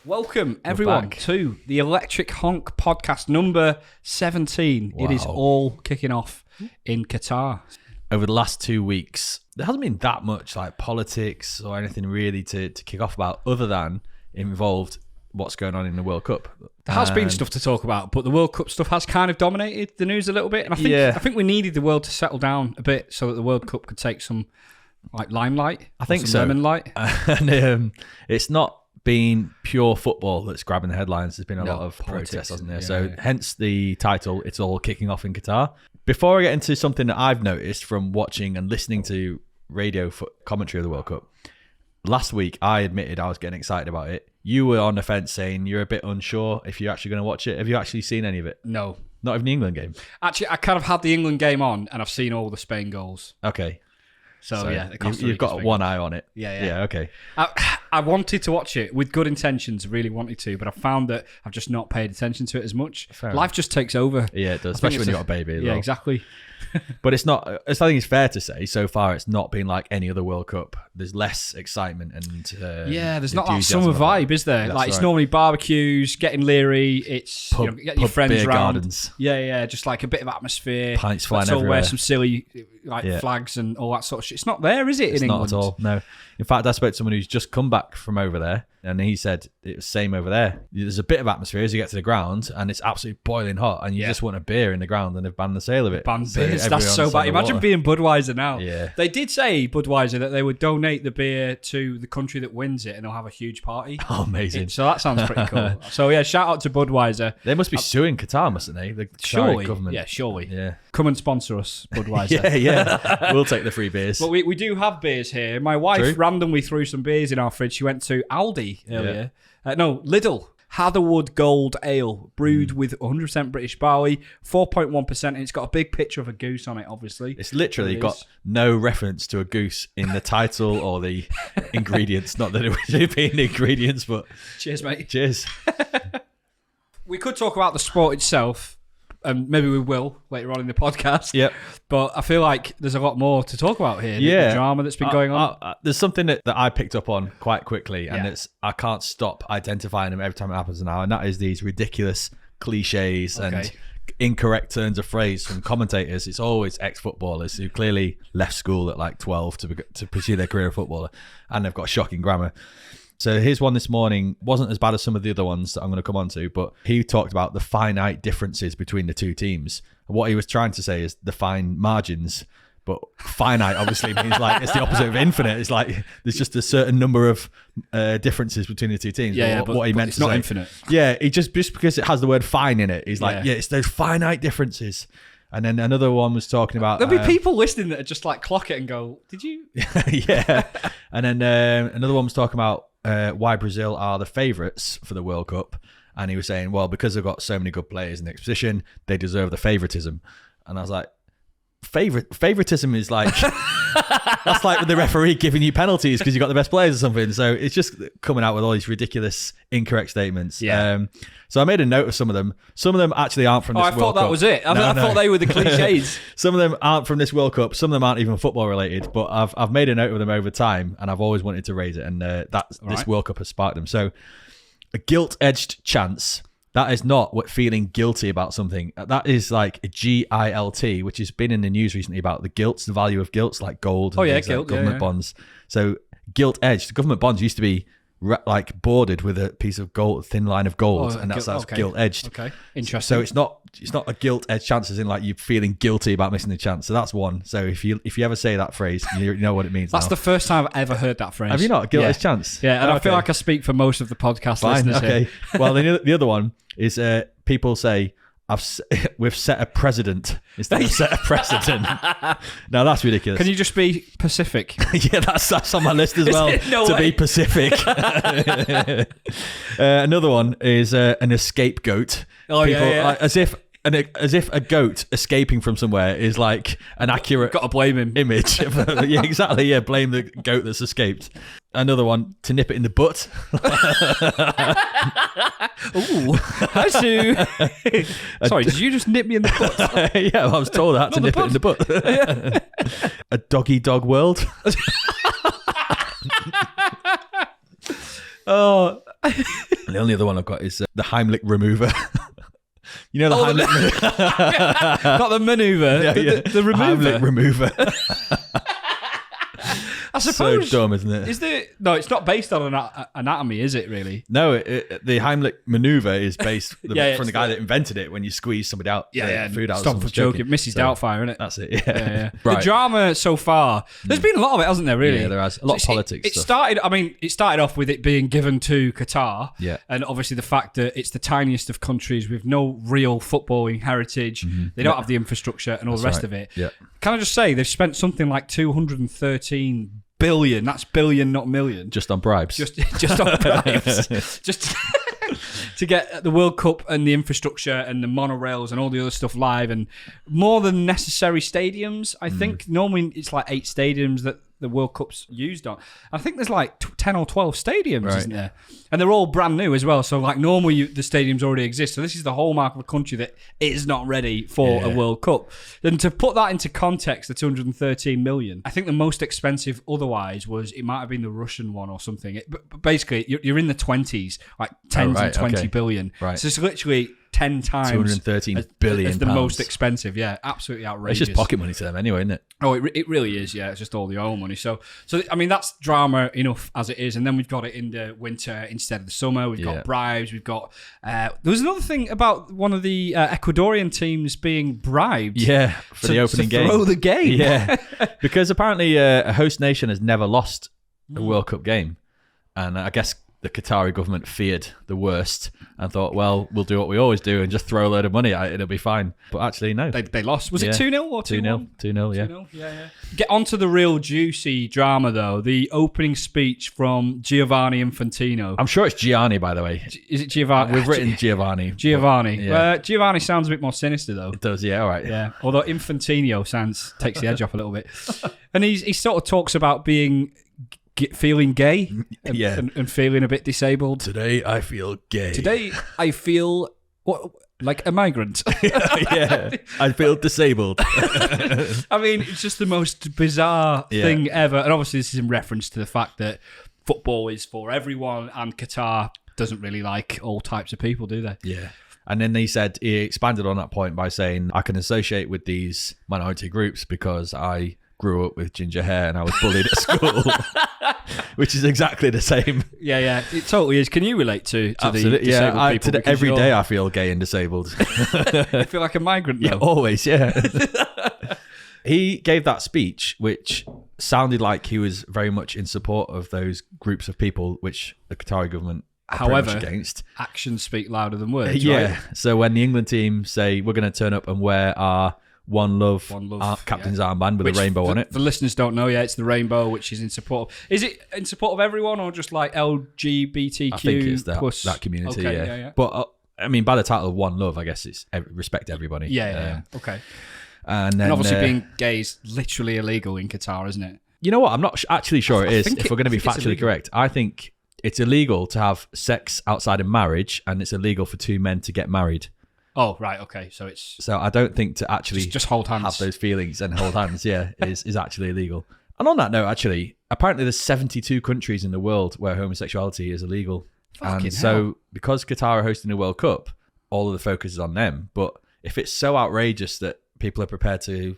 Welcome, everyone, to the Electric Honk podcast number 17. Wow. It is all kicking off in Qatar. Over the last 2 weeks, there hasn't been that much like politics or anything really to kick off about other than involved what's going on in the World Cup. There has been stuff to talk about, but the World Cup stuff has kind of dominated the news a little bit. And I think we needed the world to settle down a bit so that the World Cup could take some like limelight. I think some so. lemon light. And it's not been pure football that's grabbing the headlines. There's been a lot of protests, hasn't there? Yeah, So hence the title, It's All Kicking Off in Qatar. Before I get into something that I've noticed from watching and listening to radio commentary of the World Cup, last week I admitted I was getting excited about it. You were on the fence saying you're a bit unsure if you're actually going to watch it. Have you actually seen any of it? No. Not even the England game? Actually, I kind of had the England game on and I've seen all the Spain goals. Okay. So yeah, you've got one eye on it. Yeah. Okay. I wanted to watch it with good intentions, really wanted to, but I found that I've just not paid attention to it as much. Life just takes over. Yeah, it does, especially when you've got a baby as yeah, well. Exactly. But it's not, I think it's fair to say, so far it's not been like any other World Cup. There's less excitement and there's not that summer vibe, is there? Like it's normally barbecues, getting leery, it's getting your friends beer round. Gardens. Yeah, just like a bit of atmosphere. Pints flying Let's all everywhere. wear some silly flags and all that sort of shit. It's not there, is it, in England? Not at all, no. In fact, I spoke to someone who's just come back from over there, and he said it was same over there. There's a bit of atmosphere as you get to the ground, and it's absolutely boiling hot, and you just want a beer in the ground, and they've banned the sale of it. Banned beers, that's so bad. Imagine being Budweiser now. Yeah. They did say, Budweiser, that they would donate the beer to the country that wins it, and they'll have a huge party. Oh, amazing. So that sounds pretty cool. So yeah, shout out to Budweiser. They must be suing Qatar, mustn't they? The Surely. government. Yeah, surely. Yeah. Come and sponsor us, Budweiser. yeah. We'll take the free beers. But we do have beers here. My wife randomly threw some beers in our fridge. She went to Aldi earlier. Lidl. Hatherwood Gold Ale, brewed with 100% British barley, 4.1%, and it's got a big picture of a goose on it, obviously. It's literally got no reference to a goose in the title or the ingredients. Not that it would be in the ingredients, but... Cheers, mate. Cheers. We could talk about the sport itself, and maybe we will later on in the podcast. Yep. But I feel like there's a lot more to talk about here. The drama that's been going on. There's something that I picked up on quite quickly, and I can't stop identifying them every time it happens now, and that is these ridiculous cliches and incorrect turns of phrase from commentators. It's always ex-footballers who clearly left school at like 12 to pursue their career of footballer, and they've got shocking grammar. So here's one this morning. Wasn't as bad as some of the other ones that I'm going to come on to, but he talked about the finite differences between the two teams. What he was trying to say is the fine margins, but finite obviously means like it's the opposite of infinite. It's like there's just a certain number of differences between the two teams. But what he meant it's to not say, infinite. Yeah, he just because it has the word fine in it, he's like, it's those finite differences. And then another one was talking about... There'll be people listening that are just like clock it and go, did you? Yeah. And then another one was talking about why Brazil are the favourites for the World Cup. And he was saying, well, because they've got so many good players in the exposition, they deserve the favouritism. And I was like, favouritism is like... that's like the referee giving you penalties because you got the best players or something. So it's just coming out with all these ridiculous, incorrect statements. Yeah. So I made a note of some of them. Some of them actually aren't from this World Cup. I thought that was it. I thought they were the cliches. Some of them aren't from this World Cup. Some of them aren't even football related. But I've made a note of them over time, and I've always wanted to raise it. And this World Cup has sparked them. So a guilt-edged chance. That is not what feeling guilty about something. That is like a GILT, which has been in the news recently about the gilts, the value of gilts, like gold and guilt, like government bonds. So gilt-edged. Government bonds used to be like bordered with a piece of gold, thin line of gold, and that's gilt-edged. Okay, interesting. So it's not a guilt-edged chance, as in like you feeling guilty about missing the chance. So that's one. So if you ever say that phrase, you know what it means. That's the first time I've ever heard that phrase. Have you not? A guilt-edged chance? Yeah, and I feel like I speak for most of the podcast listeners here. Well, the other one is people say, we've set a precedent instead of set a precedent. Now that's ridiculous. Can you just be Pacific? Yeah, that's on my list as well. Be Pacific. Another one is an scapegoat. Oh, people, yeah. as if as if a goat escaping from somewhere is like an accurate Got to blame him. image. Yeah, exactly. Yeah, blame the goat that's escaped. Another one, to nip it in the butt. Ooh, I see. Sorry, did you just nip me in the butt? Yeah, well, I was told I had to nip it in the butt. A doggy dog world. Oh, the only other one I've got is the Heimlich remover. You know the Heimlich not the maneuver, the remover. Heimlich remover. I suppose. So dumb, isn't it? Is there? No, it's not based on anatomy, is it? Really? No, the Heimlich maneuver is based from the guy that invented it. When you squeeze somebody out, food out. Stop for joking. Mrs. Doubtfire, isn't it? That's it. Yeah. Right. The drama so far. There's been a lot of it, hasn't there? Really? Yeah, there has a lot of politics. It started. I mean, it started off with it being given to Qatar. Yeah. And obviously the fact that it's the tiniest of countries with no real footballing heritage. Mm-hmm. They don't have the infrastructure and all the rest of it. Yeah. Can I just say they've spent something like 213 billion. That's billion, not million. Just on bribes. Just on bribes. Just to get the World Cup and the infrastructure and the monorails and all the other stuff live, and more than necessary stadiums. I think normally it's like 8 stadiums that the World Cup's used on. I think there's like 10 or 12 stadiums, isn't there? And they're all brand new as well. So like normally the stadiums already exist. So this is the hallmark of a country that is not ready for a World Cup. Then to put that into context, the 213 million, I think the most expensive otherwise it might have been the Russian one or something. But basically you're in the 20s, like 10 to 20 billion. Right. So it's literally 10 times 213 billion as the pounds. Most expensive. Yeah, absolutely outrageous. It's just pocket money to them anyway, isn't it? Oh, it really is. Yeah, it's just all the oil money. So I mean, that's drama enough as it is. And then we've got it in the winter instead of the summer. We've got bribes. We've got there was another thing about one of the Ecuadorian teams being bribed. Yeah, for the opening game. Throw the game. Yeah, because apparently a host nation has never lost a World Cup game, and I guess the Qatari government feared the worst and thought, well, we'll do what we always do and just throw a load of money at it. It'll be fine. But actually, no. They lost. Was it 2-0 or 2-1? 2-0, yeah. 2-0, yeah. Get on to the real juicy drama, though. The opening speech from Gianni Infantino. I'm sure it's Gianni, by the way. Is it Giovanni? We've written Giovanni. Giovanni. Yeah. Giovanni sounds a bit more sinister, though. It does, yeah, all right. Yeah. Although Infantino takes the edge off a little bit. And he sort of talks about feeling gay and feeling a bit disabled. Today I feel gay. Today I feel like a migrant. Yeah, I feel disabled. I mean, it's just the most bizarre thing ever. And obviously this is in reference to the fact that football is for everyone and Qatar doesn't really like all types of people, do they? Yeah. And then he expanded on that point by saying, I can associate with these minority groups because I grew up with ginger hair and I was bullied at school. Which is exactly the same. Yeah, it totally is. Can you relate to the disabled people? Every day I feel gay and disabled. I feel like a migrant, though. Yeah, always, yeah. He gave that speech, which sounded like he was very much in support of those groups of people, which the Qatari government are pretty much against. Actions speak louder than words, yeah. right? So when the England team say, we're going to turn up and wear our One Love captain's armband with a rainbow on it. The listeners don't know yet. It's the rainbow, which is in support. Is it in support of everyone or just like LGBTQ? I think it's plus that community. Okay, yeah. But I mean, by the title of One Love, I guess it's respect everybody. Yeah. Okay. And obviously, being gay is literally illegal in Qatar, isn't it? You know what? I'm not actually sure it is. If we're going to be factually correct, I think it's illegal to have sex outside of marriage, and it's illegal for 2 men to get married. Oh, right, okay. So I don't think to actually just hold hands, have those feelings and hold hands, is actually illegal. And on that note, actually, apparently there's 72 countries in the world where homosexuality is illegal. Fucking so hell. Because Qatar are hosting the World Cup, all of the focus is on them. But if it's so outrageous that people are prepared to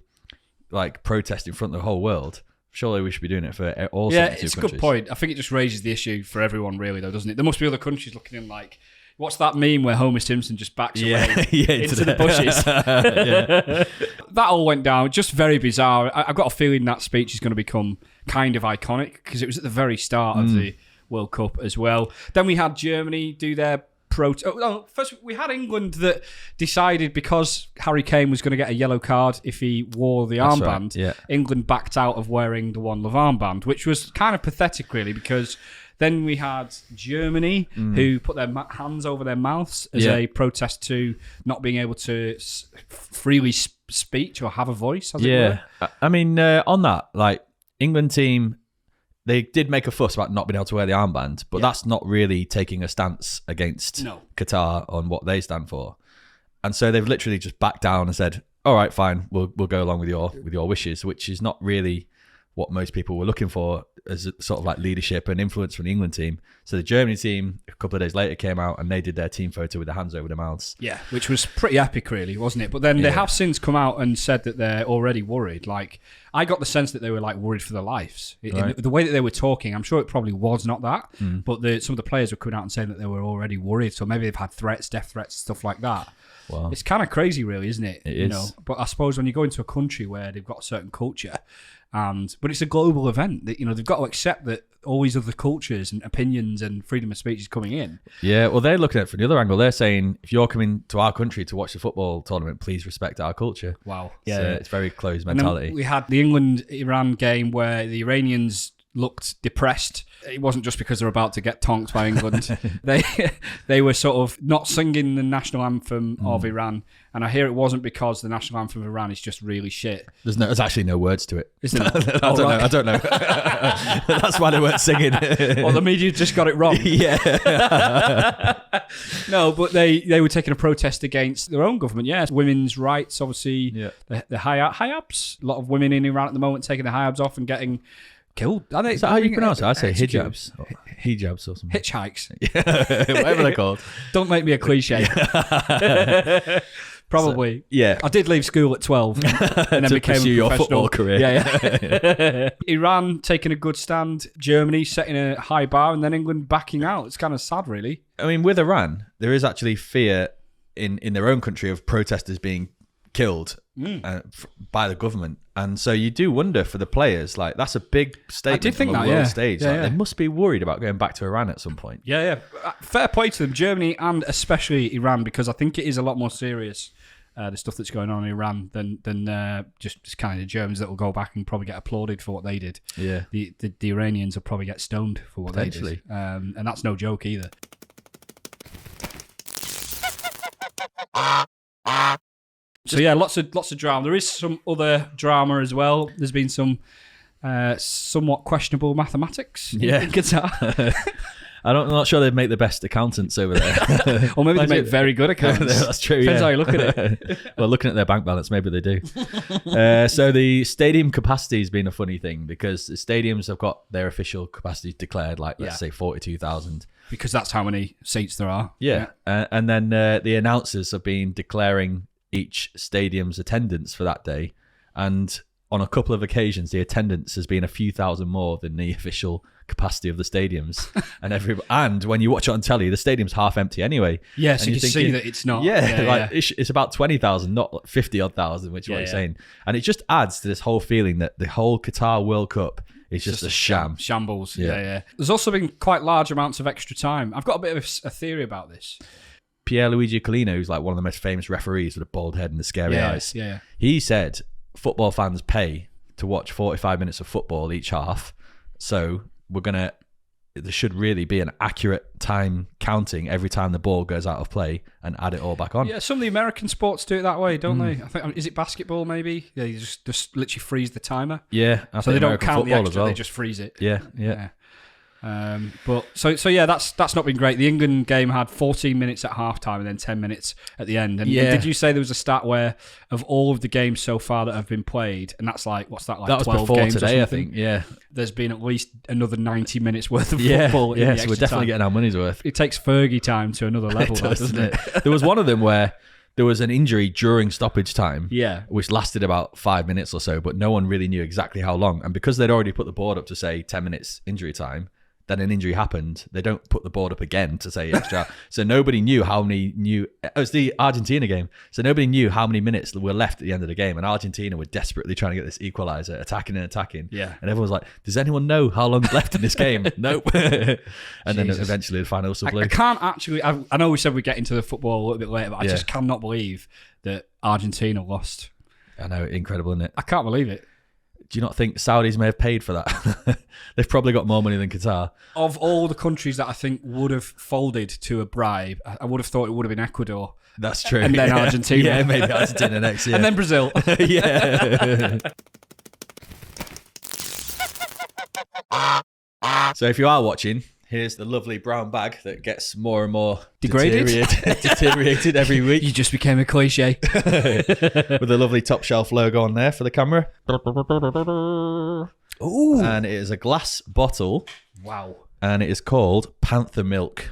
like protest in front of the whole world, surely we should be doing it for all 72 countries. Yeah, it's a good point. I think it just raises the issue for everyone, really, though, doesn't it? There must be other countries looking in like, what's that meme where Homer Simpson just backs away into the bushes? That all went down. Just very bizarre. I've got a feeling that speech is going to become kind of iconic because it was at the very start of the World Cup as well. Then we had Germany do their First, we had England that decided because Harry Kane was going to get a yellow card if he wore the armband. Right, yeah. England backed out of wearing the One Love armband, which was kind of pathetic, really, because then we had Germany who put their hands over their mouths as a protest to not being able to freely speak or have a voice. As it were. I mean, on that, like England team. They did make a fuss about not being able to wear the armband, but that's not really taking a stance against Qatar on what they stand for. And so they've literally just backed down and said, all right, fine, we'll go along with your wishes, which is not really what most people were looking for as a sort of like leadership and influence from the England team. So the Germany team, a couple of days later, came out and they did their team photo with their hands over their mouths. Yeah, which was pretty epic, really, wasn't it? But then they have since come out and said that they're already worried. Like, I got the sense that they were like worried for their lives. Right. The way that they were talking, I'm sure it probably was not that, but some of the players were coming out and saying that they were already worried. So maybe they've had threats, death threats, stuff like that. Wow. It's kind of crazy, really, isn't it? It is. But I suppose when you go into a country where they've got a certain culture, but it's a global event, that they've got to accept that all these other cultures and opinions and freedom of speech is coming in. Yeah, well, they're looking at it from the other angle. They're saying, if you're coming to our country to watch the football tournament, please respect our culture. Wow. Yeah, so it's very closed mentality. We had the England-Iran game where the Iranians looked depressed. It wasn't just because they're about to get tonked by England. They were sort of not singing the national anthem of Iran, and I hear it wasn't because the national anthem of Iran is just really shit. There's actually no words to it. Isn't it? I don't know. That's why they weren't singing. Well, the media just got it wrong. Yeah. No, but they were taking a protest against their own government. Yes, women's rights, obviously. Yeah. The hijabs. A lot of women in Iran at the moment taking the hijabs off and getting killed. Is that how you pronounce it? I say hijabs. Hijabs or something. Hitchhikes. Whatever they're called. Don't make me a cliche. Probably. So, yeah. I did leave school at 12 and then became a your football career. Yeah. Iran taking a good stand, Germany setting a high bar, and then England backing out. It's kind of sad, really. I mean, with Iran, there is actually fear in their own country of protesters being killed by the government. And so you do wonder for the players, like that's a big statement from a world stage. They must be worried about going back to Iran at some point. Yeah. Fair play to them, Germany and especially Iran, because I think it is a lot more serious, the stuff that's going on in Iran than just kind of the Germans that will go back and probably get applauded for what they did. Yeah. The Iranians will probably get stoned for what they did. And that's no joke either. So yeah, lots of drama. There is some other drama as well. There's been some somewhat questionable mathematics in Qatar. I'm not sure they'd make the best accountants over there. Or maybe they make very good accountants. That's true. Depends how you look at it. Well, looking at their bank balance, maybe they do. So the stadium capacity has been a funny thing because the stadiums have got their official capacity declared, like let's say 42,000. Because that's how many seats there are. Yeah. And then the announcers have been declaring each stadium's attendance for that day, and on a couple of occasions the attendance has been a few thousand more than the official capacity of the stadiums. And when you watch it on telly, the stadium's half empty anyway. Yeah, so you see that it's not. It's about 20,000, not 50 odd thousand, which is what you're saying. And it just adds to this whole feeling that the whole Qatar World Cup is just a sham. Shambles. Yeah. There's also been quite large amounts of extra time. I've got a bit of a theory about this. Pierluigi Collina, who's like one of the most famous referees with a bald head and the scary eyes. Yeah. He said football fans pay to watch 45 minutes of football each half. So there should really be an accurate time counting every time the ball goes out of play and add it all back on. Yeah, some of the American sports do it that way, don't they? I think, is it basketball maybe? Yeah, you just literally freeze the timer. Yeah. So they don't count the extra, they just freeze it. Yeah. But that's not been great. The England game had 14 minutes at halftime and then 10 minutes at the end. And did you say there was a stat where of all of the games so far that have been played, and that's like, what's that, like that 12 was before games today, or I think. Yeah, there's been at least another 90 minutes worth of football. Yeah, so we're definitely getting our money's worth. It takes Fergie time to another level, doesn't it? There was one of them where there was an injury during stoppage time, which lasted about 5 minutes or so, but no one really knew exactly how long. And because they'd already put the board up to say 10 minutes injury time, then an injury happened, they don't put the board up again to say extra. So nobody knew how many it was the Argentina game. So nobody knew how many minutes were left at the end of the game. And Argentina were desperately trying to get this equalizer, attacking. Yeah. And everyone was like, does anyone know how long's left in this game? Nope. And then eventually the final whistle blew. I can't actually, I know we said we'd get into the football a little bit later, but I just cannot believe that Argentina lost. I know, incredible, isn't it? I can't believe it. Do you not think Saudis may have paid for that? They've probably got more money than Qatar. Of all the countries that I think would have folded to a bribe, I would have thought it would have been Ecuador. That's true. And then Argentina. Yeah, maybe Argentina next year. And then Brazil. Yeah. So if you are watching, here's the lovely brown bag that gets more and more deteriorated every week. You just became a cliche. With a lovely top shelf logo on there for the camera. Ooh. And it is a glass bottle. Wow. And it is called Panther Milk.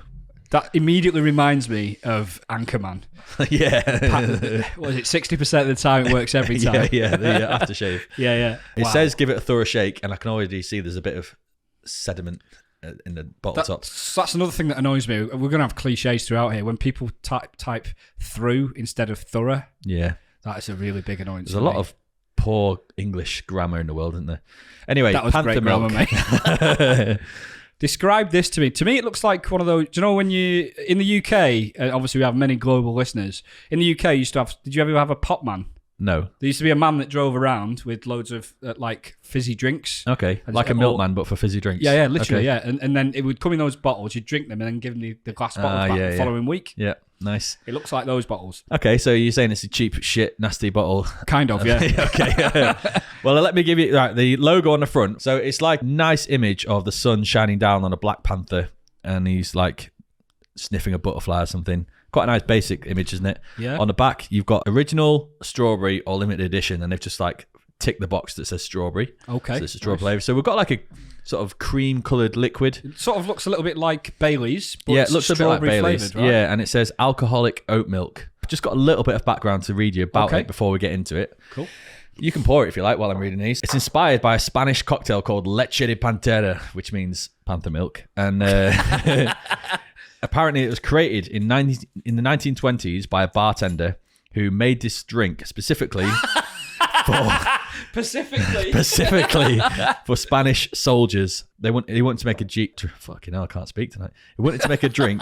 That immediately reminds me of Anchorman. Yeah. What is it? 60% of the time it works every time. Yeah, the aftershave. Yeah. It says give it a thorough shake, and I can already see there's a bit of sediment in the bottle top. That's another thing that annoys me. We're going to have cliches throughout here. When people type through instead of thorough. Yeah. That is a really big annoyance. There's a lot of poor English grammar in the world, isn't there? Anyway, that was Panther great Milk. grammar, mate. Describe this to me. To me, it looks like one of those. Do you know when you in the UK? Obviously, we have many global listeners. In the UK, you used to have. Did you ever have a pop man? No. There used to be a man that drove around with loads of like fizzy drinks. Okay, like a milkman, but for fizzy drinks. Yeah, literally, okay. yeah. And then it would come in those bottles. You'd drink them and then give them the glass bottles back the following week. Yeah, nice. It looks like those bottles. Okay, so you're saying it's a cheap, shit, nasty bottle. Kind of, yeah. Okay. Well, let me give you the logo on the front. So it's like a nice image of the sun shining down on a black panther, and he's like sniffing a butterfly or something. Quite a nice basic image, isn't it? Yeah. On the back, you've got original, strawberry, or limited edition, and they've just like ticked the box that says strawberry. Okay. So it's a strawberry flavour. So we've got like a sort of cream-coloured liquid. It sort of looks a little bit like Bailey's, but it looks a bit like Bailey's. Flavored, right? Yeah, and it says alcoholic oat milk. Just got a little bit of background to read you about it before we get into it. Cool. You can pour it if you like while I'm reading these. It's inspired by a Spanish cocktail called Leche de Pantera, which means panther milk. And apparently it was created in the 1920s by a bartender who made this drink specifically for Spanish soldiers. He wanted to make fucking hell, I can't speak tonight. He wanted to make a drink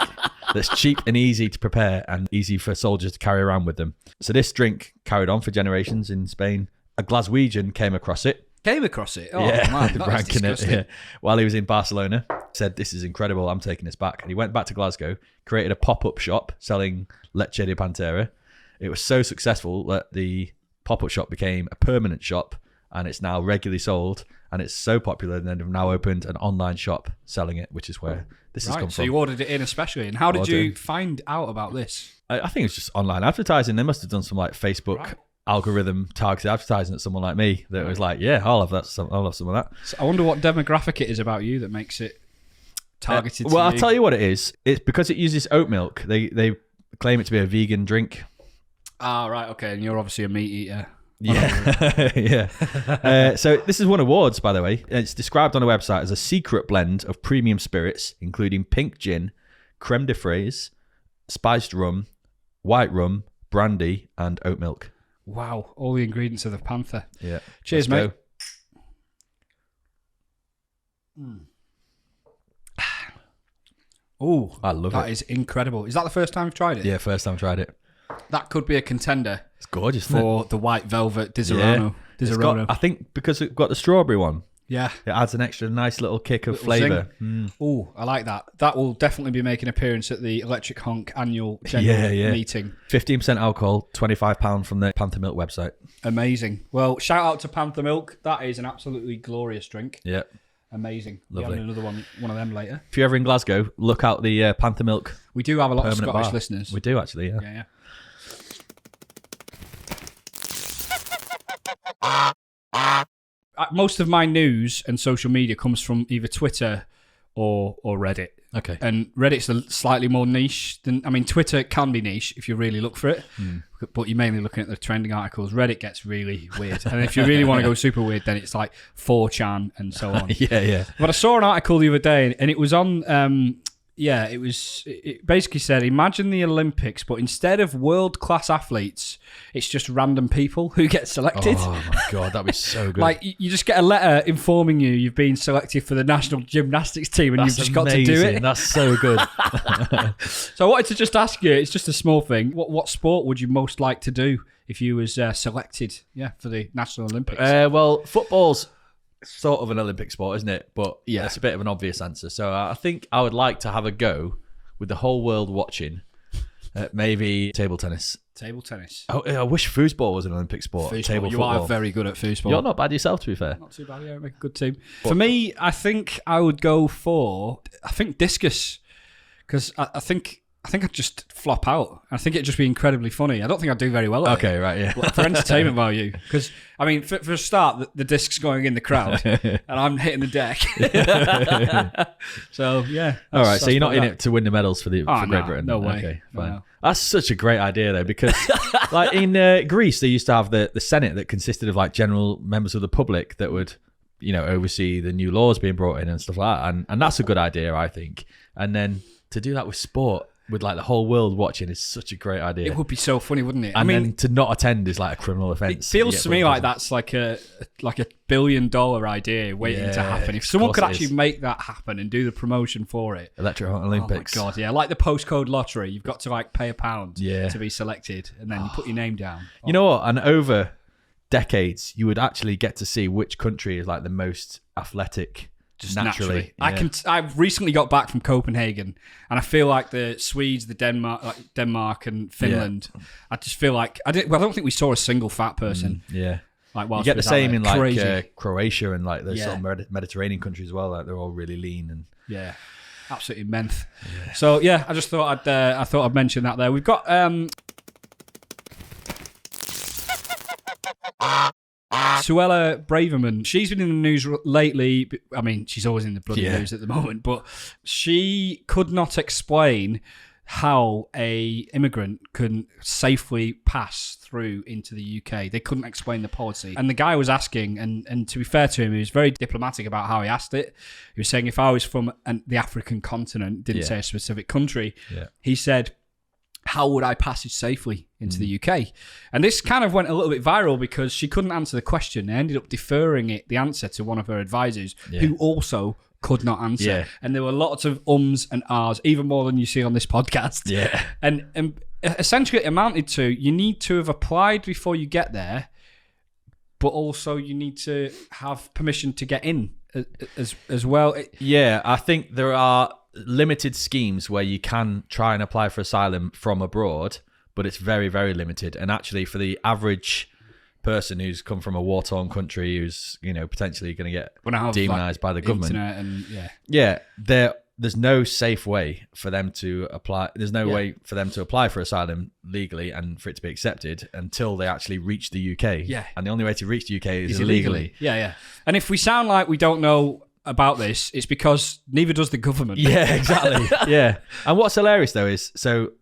that's cheap and easy to prepare and easy for soldiers to carry around with them. So this drink carried on for generations in Spain. A Glaswegian came across it. Oh, yeah, man, that is disgusting. yeah. While he was in Barcelona, said, "This is incredible. I'm taking this back." And he went back to Glasgow, created a pop-up shop selling Leche de Pantera. It was so successful that the pop-up shop became a permanent shop, and it's now regularly sold. And it's so popular that they've now opened an online shop selling it, which is where this has come from. So you ordered it in especially. And how did you find out about this? I think it's just online advertising. They must have done some like Facebook algorithm targeted advertising at someone like me that was like, yeah, I'll have some of that. So I wonder what demographic it is about you that makes it targeted to well, you. I'll tell you what it is. It's because it uses oat milk. They claim it to be a vegan drink. Ah, right, okay. And you're obviously a meat eater. Yeah. Yeah. So this has won awards, by the way. It's described on the website as a secret blend of premium spirits, including pink gin, creme de fraise, spiced rum, white rum, brandy, and oat milk. Wow, all the ingredients of the panther. Yeah. Cheers, mate. Oh, I love it. That is incredible. Is that the first time you've tried it? Yeah, first time I tried it. That could be a contender. It's gorgeous, isn't for the white velvet Disaronno. Yeah. I think because we've got the strawberry one. Yeah. It adds an extra nice little kick of flavour. Oh, I like that. That will definitely be making an appearance at the Electric Honk annual general meeting. 15% alcohol, £25 from the Panther Milk website. Amazing. Well, shout out to Panther Milk. That is an absolutely glorious drink. Yeah. Amazing. Lovely. We'll have another one of them later. If you're ever in Glasgow, look out the Panther Milk. We do have a lot of Scottish bar. listeners. We do actually, yeah. Yeah. Most of my news and social media comes from either Twitter or Reddit. Okay. And Reddit's slightly more niche than, I mean, Twitter can be niche if you really look for it, but you're mainly looking at the trending articles. Reddit gets really weird. And if you really want to go super weird, then it's like 4chan and so on. Yeah. But I saw an article the other day, and it was on... it basically said, imagine the Olympics, but instead of world-class athletes, it's just random people who get selected. Oh my God, that'd be so good. Like, you just get a letter informing you've been selected for the national gymnastics team, and you've just got to do it. That's so good. So I wanted to just ask you, it's just a small thing, what sport would you most like to do if you was selected for the National Olympics? Well, football's sort of an Olympic sport, isn't it? But yeah, it's a bit of an obvious answer. So I think I would like to have a go with the whole world watching. Maybe table tennis. Table tennis. Oh, I wish foosball was an Olympic sport. Table you football. are very good at foosball. You're not bad yourself, to be fair. Not too bad. Yeah, make a good team. For me, I think I would go for discus, because I think I'd just flop out. I think it'd just be incredibly funny. I don't think I'd do very well at it. Okay, right, yeah. But for entertainment value. Because, I mean, for a start, the disc's going in the crowd and I'm hitting the deck. So, yeah. All right, so you're not in it to win the medals for Great Britain? No way. Okay, fine. No. That's such a great idea, though, because like in Greece, they used to have the Senate that consisted of like general members of the public that would, oversee the new laws being brought in and stuff like that. And that's a good idea, I think. And then to do that with sport, with like the whole world watching, is such a great idea. It would be so funny, wouldn't it? And then to not attend is like a criminal offence. It feels to me like that's like a $1 billion idea waiting to happen. If someone could actually make that happen and do the promotion for it. Electro Olympics. Oh my God, yeah. Like the postcode lottery. You've got to like pay £1 to be selected, and then you put your name down. You know what? And over decades, you would actually get to see which country is like the most athletic. Just naturally. Yeah. I've recently got back from Copenhagen, and I feel like the Swedes, the Denmark and Finland. Yeah. I just feel like I don't think we saw a single fat person. Like you get the same in like Croatia and like the sort of Mediterranean countries as well. Like they're all really lean and absolutely menth. Yeah. So I just thought I'd mention that there. We've got. Suella Braverman, she's been in the news lately. I mean, she's always in the bloody news at the moment, but she could not explain how a immigrant can safely pass through into the UK. They couldn't explain the policy. And the guy was asking, and to be fair to him, he was very diplomatic about how he asked it. He was saying, if I was from the African continent, didn't say a specific country, he said, how would I pass it safely into the UK? And this kind of went a little bit viral because she couldn't answer the question. They ended up deferring the answer to one of her advisors who also could not answer. Yeah. And there were lots of ums and ahs, even more than you see on this podcast. Yeah. And essentially it amounted to, you need to have applied before you get there, but also you need to have permission to get in as well. Yeah, I think there are limited schemes where you can try and apply for asylum from abroad, but it's very, very limited. And actually, for the average person who's come from a war-torn country, who's potentially going to get demonized by the government, and there's no safe way for them to apply. There's no way for them to apply for asylum legally and for it to be accepted until they actually reach the UK. Yeah, and the only way to reach the UK is illegally. Yeah. And if we sound like we don't know about this, it's because neither does the government. Yeah, exactly. Yeah. And what's hilarious though is so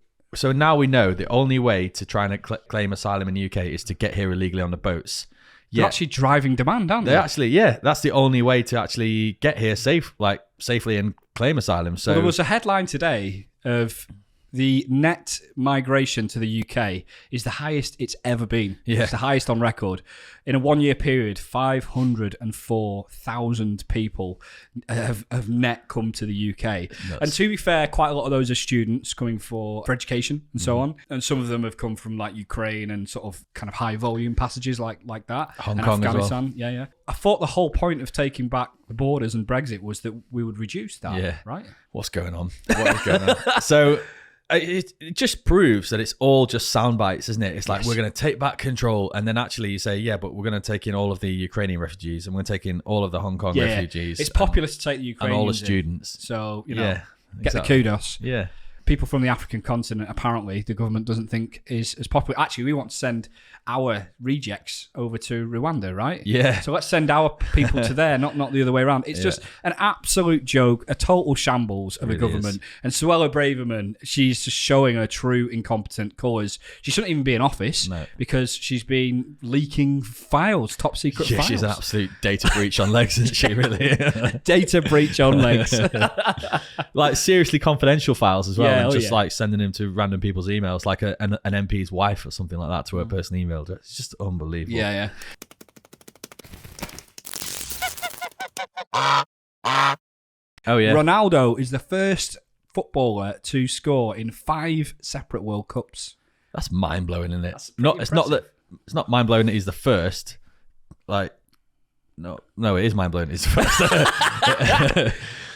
now we know the only way to try and claim asylum in the UK is to get here illegally on the boats. They're actually driving demand, aren't they? They actually, that's the only way to actually get here safely and claim asylum. So there was a headline today of the net migration to the UK is the highest it's ever been. Yeah. It's the highest on record. In a 1 year period, 504,000 people have net come to the UK. Nuts. And to be fair, quite a lot of those are students coming for education and so on. And some of them have come from like Ukraine and sort of kind of high volume passages like that. Hong Kong Afghanistan. As well. Yeah. I thought the whole point of taking back the borders and Brexit was that we would reduce that. Yeah. Right? What's going on? What is going on? So it just proves that it's all just sound bites, isn't it? It's like, we're going to take back control. And then actually you say, but we're going to take in all of the Ukrainian refugees and we're going to take in all of the Hong Kong refugees. It's popular to take the Ukrainians and all the students. So, get the kudos. Yeah. people from the African continent, apparently, the government doesn't think is as popular. Actually, we want to send our rejects over to Rwanda, right? Yeah. So let's send our people to there, not the other way around. It's just an absolute joke, a total shambles of a government. And Suella Braverman, she's just showing her true incompetent colours. She shouldn't even be in office because she's been leaking files, top secret files. She's an absolute data breach on legs, isn't she, really? Data breach on legs. Like, seriously confidential files as well. And just like sending them to random people's emails, like an MP's wife or something like that to her personal email. It's just unbelievable. Yeah. Oh yeah. Ronaldo is the first footballer to score in 5 separate World Cups. That's mind blowing, isn't it? It's not mind blowing that he's the first. Like, no, it is mind blowing. He's the first.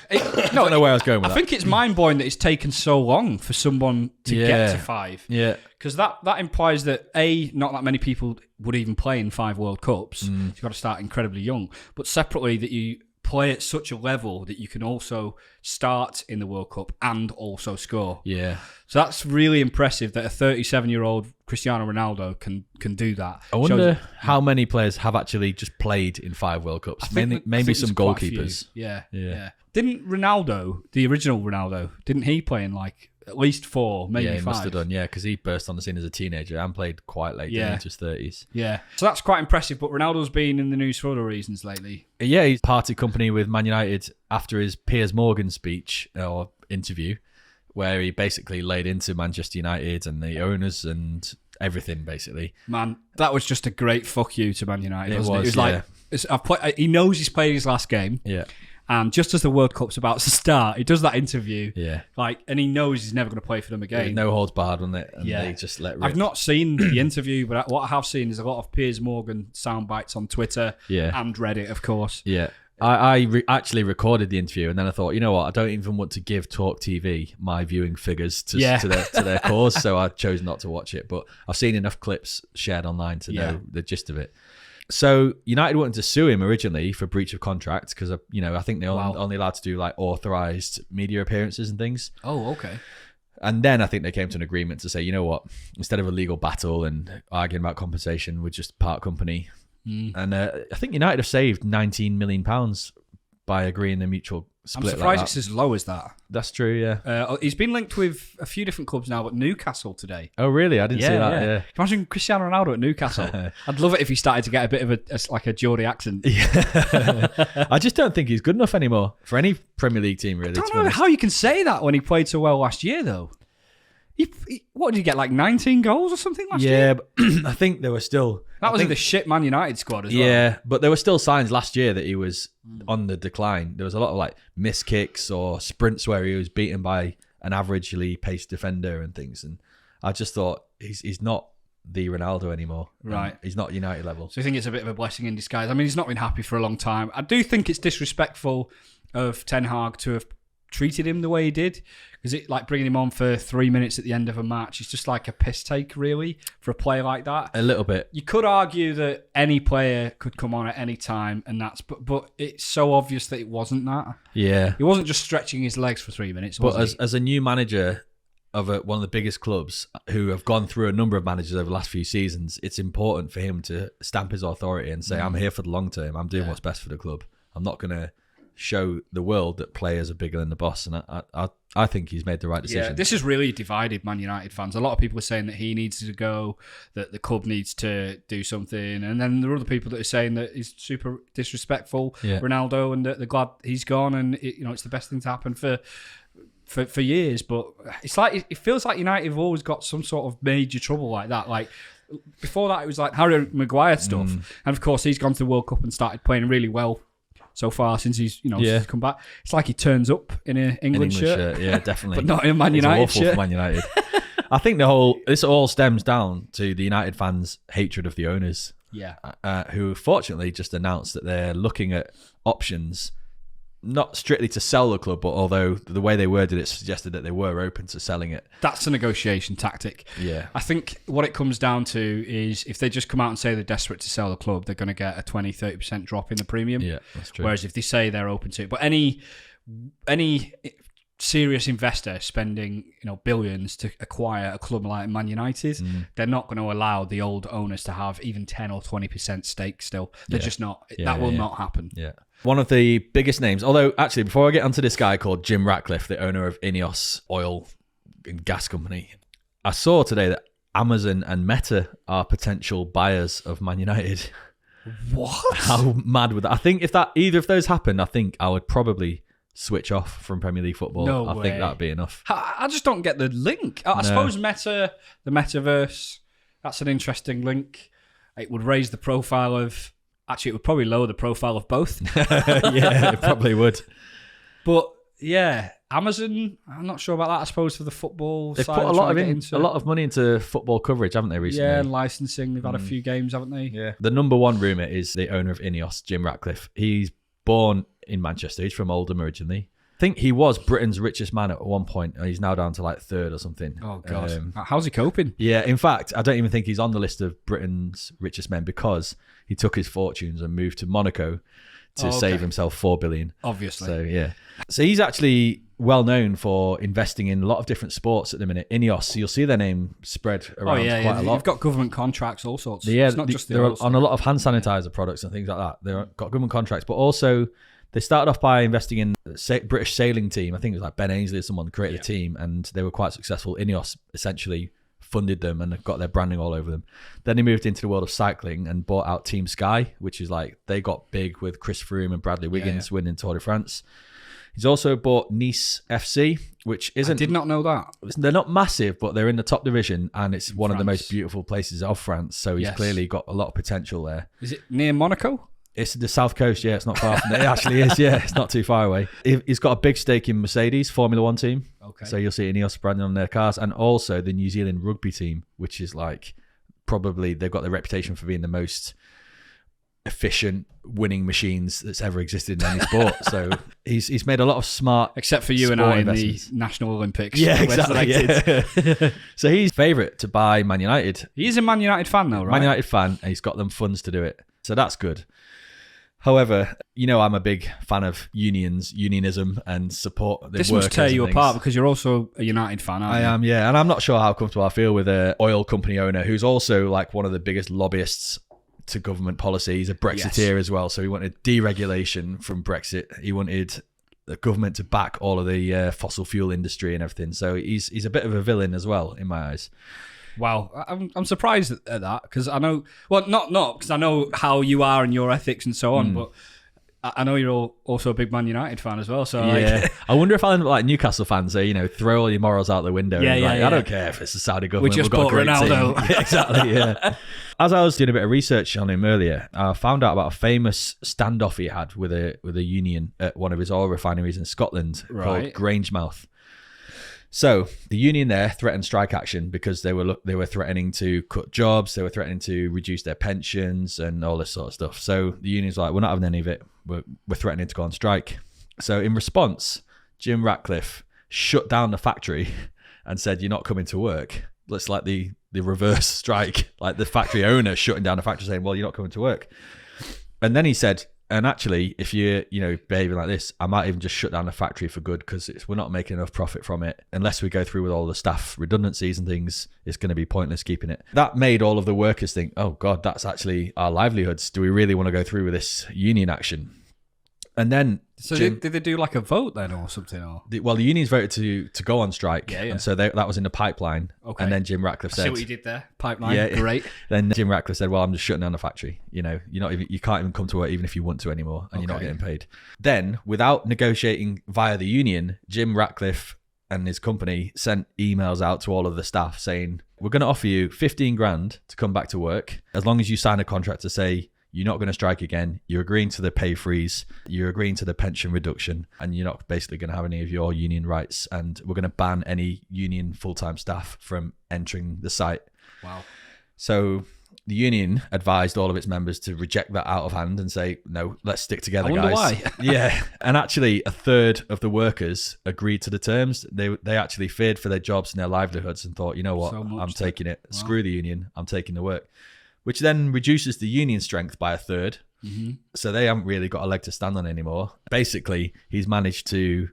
I don't know where I was going with that. I think it's mind-blowing that it's taken so long for someone to get to 5. Yeah. Because that implies that, A, not that many people would even play in 5 World Cups. You've got to start incredibly young. But separately, that you play at such a level that you can also start in the World Cup and also score. Yeah. So that's really impressive that a 37-year-old Cristiano Ronaldo can do that. I wonder how many players have actually just played in 5 World Cups. Maybe some goalkeepers. Yeah. Didn't Ronaldo, the original Ronaldo, didn't he play in like at least 4, maybe 5? Yeah, he must have done, because he burst on the scene as a teenager and played quite late, into his 30s. Yeah, so that's quite impressive, but Ronaldo's been in the news for other reasons lately. Yeah, he's parted company with Man United after his Piers Morgan speech or interview, where he basically laid into Manchester United and the owners and everything, basically. Man, that was just a great fuck you to Man United, wasn't it? It was like, he knows he's played his last game. Yeah. And just as the World Cup's about to start, he does that interview. Yeah. And he knows he's never going to play for them again. No holds barred on it. And they just let rip. I've not seen the interview, but what I have seen is a lot of Piers Morgan sound bites on Twitter and Reddit, of course. Yeah. I actually recorded the interview, and then I thought, you know what? I don't even want to give Talk TV my viewing figures to their cause, so I chose not to watch it. But I've seen enough clips shared online to know the gist of it. So United wanted to sue him originally for breach of contract because, I think they're only allowed to do like authorized media appearances and things. Oh, okay. And then I think they came to an agreement to say, you know what, instead of a legal battle and arguing about compensation, we'd just part company. And I think United have saved £19 million by agreeing a mutual split. I'm surprised it's as low as that. That's true, yeah. He's been linked with a few different clubs now, but Newcastle today. Oh, really? I didn't see that. Yeah. Imagine Cristiano Ronaldo at Newcastle. I'd love it if he started to get a bit of a Geordie accent. Yeah. I just don't think he's good enough anymore for any Premier League team, really. I don't know how you can say that when he played so well last year, though. What did he get, like 19 goals or something last year? Yeah, but I think there were still... That was in the shit Man United squad as well. Yeah, but there were still signs last year that he was on the decline. There was a lot of like missed kicks or sprints where he was beaten by an averagely paced defender and things. And I just thought he's not the Ronaldo anymore. Right. He's not United level. So you think it's a bit of a blessing in disguise? I mean, he's not been happy for a long time. I do think it's disrespectful of Ten Hag to have treated him the way he did. Is it like bringing him on for 3 minutes at the end of a match? It's just like a piss take, really, for a player like that. A little bit. You could argue that any player could come on at any time, and but it's so obvious that it wasn't that. Yeah. He wasn't just stretching his legs for 3 minutes. But as a new manager of one of the biggest clubs who have gone through a number of managers over the last few seasons, it's important for him to stamp his authority and say, I'm here for the long term. I'm doing what's best for the club. I'm not going to show the world that players are bigger than the boss, and I think he's made the right decision. Yeah, this has really divided Man United fans. A lot of people are saying that he needs to go, that the club needs to do something, and then there are other people that are saying that he's super disrespectful, Ronaldo, and that they're glad he's gone, and it's the best thing to happen for years. But it's like it feels like United have always got some sort of major trouble like that. Like before that, it was like Harry Maguire stuff, and of course he's gone to the World Cup and started playing really well so far since he's come back. It's like he turns up in an England shirt. Yeah, definitely. But not in a Man United shirt. For Man United. I think this all stems down to the United fans' hatred of the owners. Yeah. Who fortunately just announced that they're looking at options, not strictly to sell the club, but although the way they worded it suggested that they were open to selling it. That's a negotiation tactic. Yeah. I think what it comes down to is if they just come out and say they're desperate to sell the club, they're going to get a 20-30% drop in the premium. Yeah, that's true. Whereas if they say they're open to it. But any serious investor spending billions to acquire a club like Man United, they're not going to allow the old owners to have even 10 or 20% stake still. They're just not. That will not happen. Yeah. One of the biggest names, although actually before I get onto this guy called Jim Ratcliffe, the owner of Ineos oil and gas company, I saw today that Amazon and Meta are potential buyers of Man United. What? How mad would that? I think if either of those happened, I think I would probably switch off from Premier League football. No I way. think that'd be enough. I just don't get the link. I suppose the metaverse, that's an interesting link. It would raise the profile of... Actually, it would probably lower the profile of both. Yeah, it probably would. But yeah, Amazon, I'm not sure about that. I suppose for the football They've side. put a lot of money into football coverage, haven't they, recently? Yeah, and licensing. They've had a few games, haven't they? Yeah. The number one rumour is the owner of Ineos, Jim Ratcliffe. He's born in Manchester. He's from Oldham originally. I think he was Britain's richest man at one point, and he's now down to like third or something. Oh, God. How's he coping? Yeah, in fact, I don't even think he's on the list of Britain's richest men because he took his fortunes and moved to Monaco to save himself $4 billion. Obviously. So, yeah. So he's actually well known for investing in a lot of different sports at the minute. Ineos, you'll see their name spread around quite a lot. You've got government contracts, all sorts. Yeah, it's not just they're on a lot of hand sanitizer products and things like that. They've got government contracts, but also they started off by investing in British sailing team. I think it was like Ben Ainsley or someone created a team, and they were quite successful. Ineos essentially funded them and got their branding all over them. Then they moved into the world of cycling and bought out Team Sky, which is like they got big with Chris Froome and Bradley Wiggins winning Tour de France. He's also bought Nice FC, which isn't... I did not know that. They're not massive, but they're in the top division, and it's one of the most beautiful places of France. So he's clearly got a lot of potential there. Is it near Monaco? It's the south coast, yeah. It's not far from there. It actually is, yeah. It's not too far away. He's got a big stake in Mercedes, Formula One team. Okay. So you'll see Ineos branding on their cars, and also the New Zealand rugby team, which is like probably they've got the reputation for being the most efficient winning machines that's ever existed in any sport. So he's made a lot of smart, except for you and I in the National Olympics. Yeah, exactly. Yeah. So he's favourite to buy Man United. He's a Man United fan though, right? Man United fan, and he's got them funds to do it. So that's good. However, I'm a big fan of unionism and support the workers. This must tear you apart because you're also a United fan, aren't you? I am, yeah. And I'm not sure how comfortable I feel with an oil company owner who's also like one of the biggest lobbyists to government policy. He's a Brexiteer as well. So he wanted deregulation from Brexit. He wanted the government to back all of the fossil fuel industry and everything. So he's a bit of a villain as well, in my eyes. Wow, I'm surprised at that because I know, well, not because I know how you are and your ethics and so on, but I know you're also a big Man United fan as well. So yeah, I wonder if I'll end up like Newcastle fans, say, throw all your morals out the window. I don't care if it's the Saudi government. We just bought Ronaldo. Yeah, exactly. Yeah. As I was doing a bit of research on him earlier, I found out about a famous standoff he had with a union at one of his oil refineries in Scotland called Grangemouth. So the union there threatened strike action because they were threatening to cut jobs, they were threatening to reduce their pensions and all this sort of stuff. So the union's like, we're not having any of it. We're threatening to go on strike. So in response, Jim Ratcliffe shut down the factory and said, "You're not coming to work." That's like the reverse strike, like the factory owner shutting down the factory saying, "Well, you're not coming to work." And then he said, "And actually, if you're, behaving like this, I might even just shut down the factory for good because we're not making enough profit from it. Unless we go through with all the staff redundancies and things, it's going to be pointless keeping it." That made all of the workers think, "Oh God, that's actually our livelihoods. Do we really want to go through with this union action?" And then, did they do like a vote then or something? Or the unions voted to go on strike, and so that was in the pipeline. Okay. And then Jim Ratcliffe said, "See what you did there, pipeline, yeah, great." Then Jim Ratcliffe said, "Well, I'm just shutting down the factory. You can't even come to work even if you want to anymore, and you're not getting paid." Then, without negotiating via the union, Jim Ratcliffe and his company sent emails out to all of the staff saying, "We're going to offer you 15 grand to come back to work as long as you sign a contract to say you're not going to strike again, you're agreeing to the pay freeze, you're agreeing to the pension reduction, and you're not basically going to have any of your union rights, and we're going to ban any union full-time staff from entering the site." Wow. So the union advised all of its members to reject that out of hand and say, "No, let's stick together, guys." Why. Yeah. And actually a third of the workers agreed to the terms. They actually feared for their jobs and their livelihoods and thought, "You know what, I'm taking it. Wow. Screw the union, I'm taking the work." Which then reduces the union strength by a third. Mm-hmm. So they haven't really got a leg to stand on anymore. Basically, he's managed to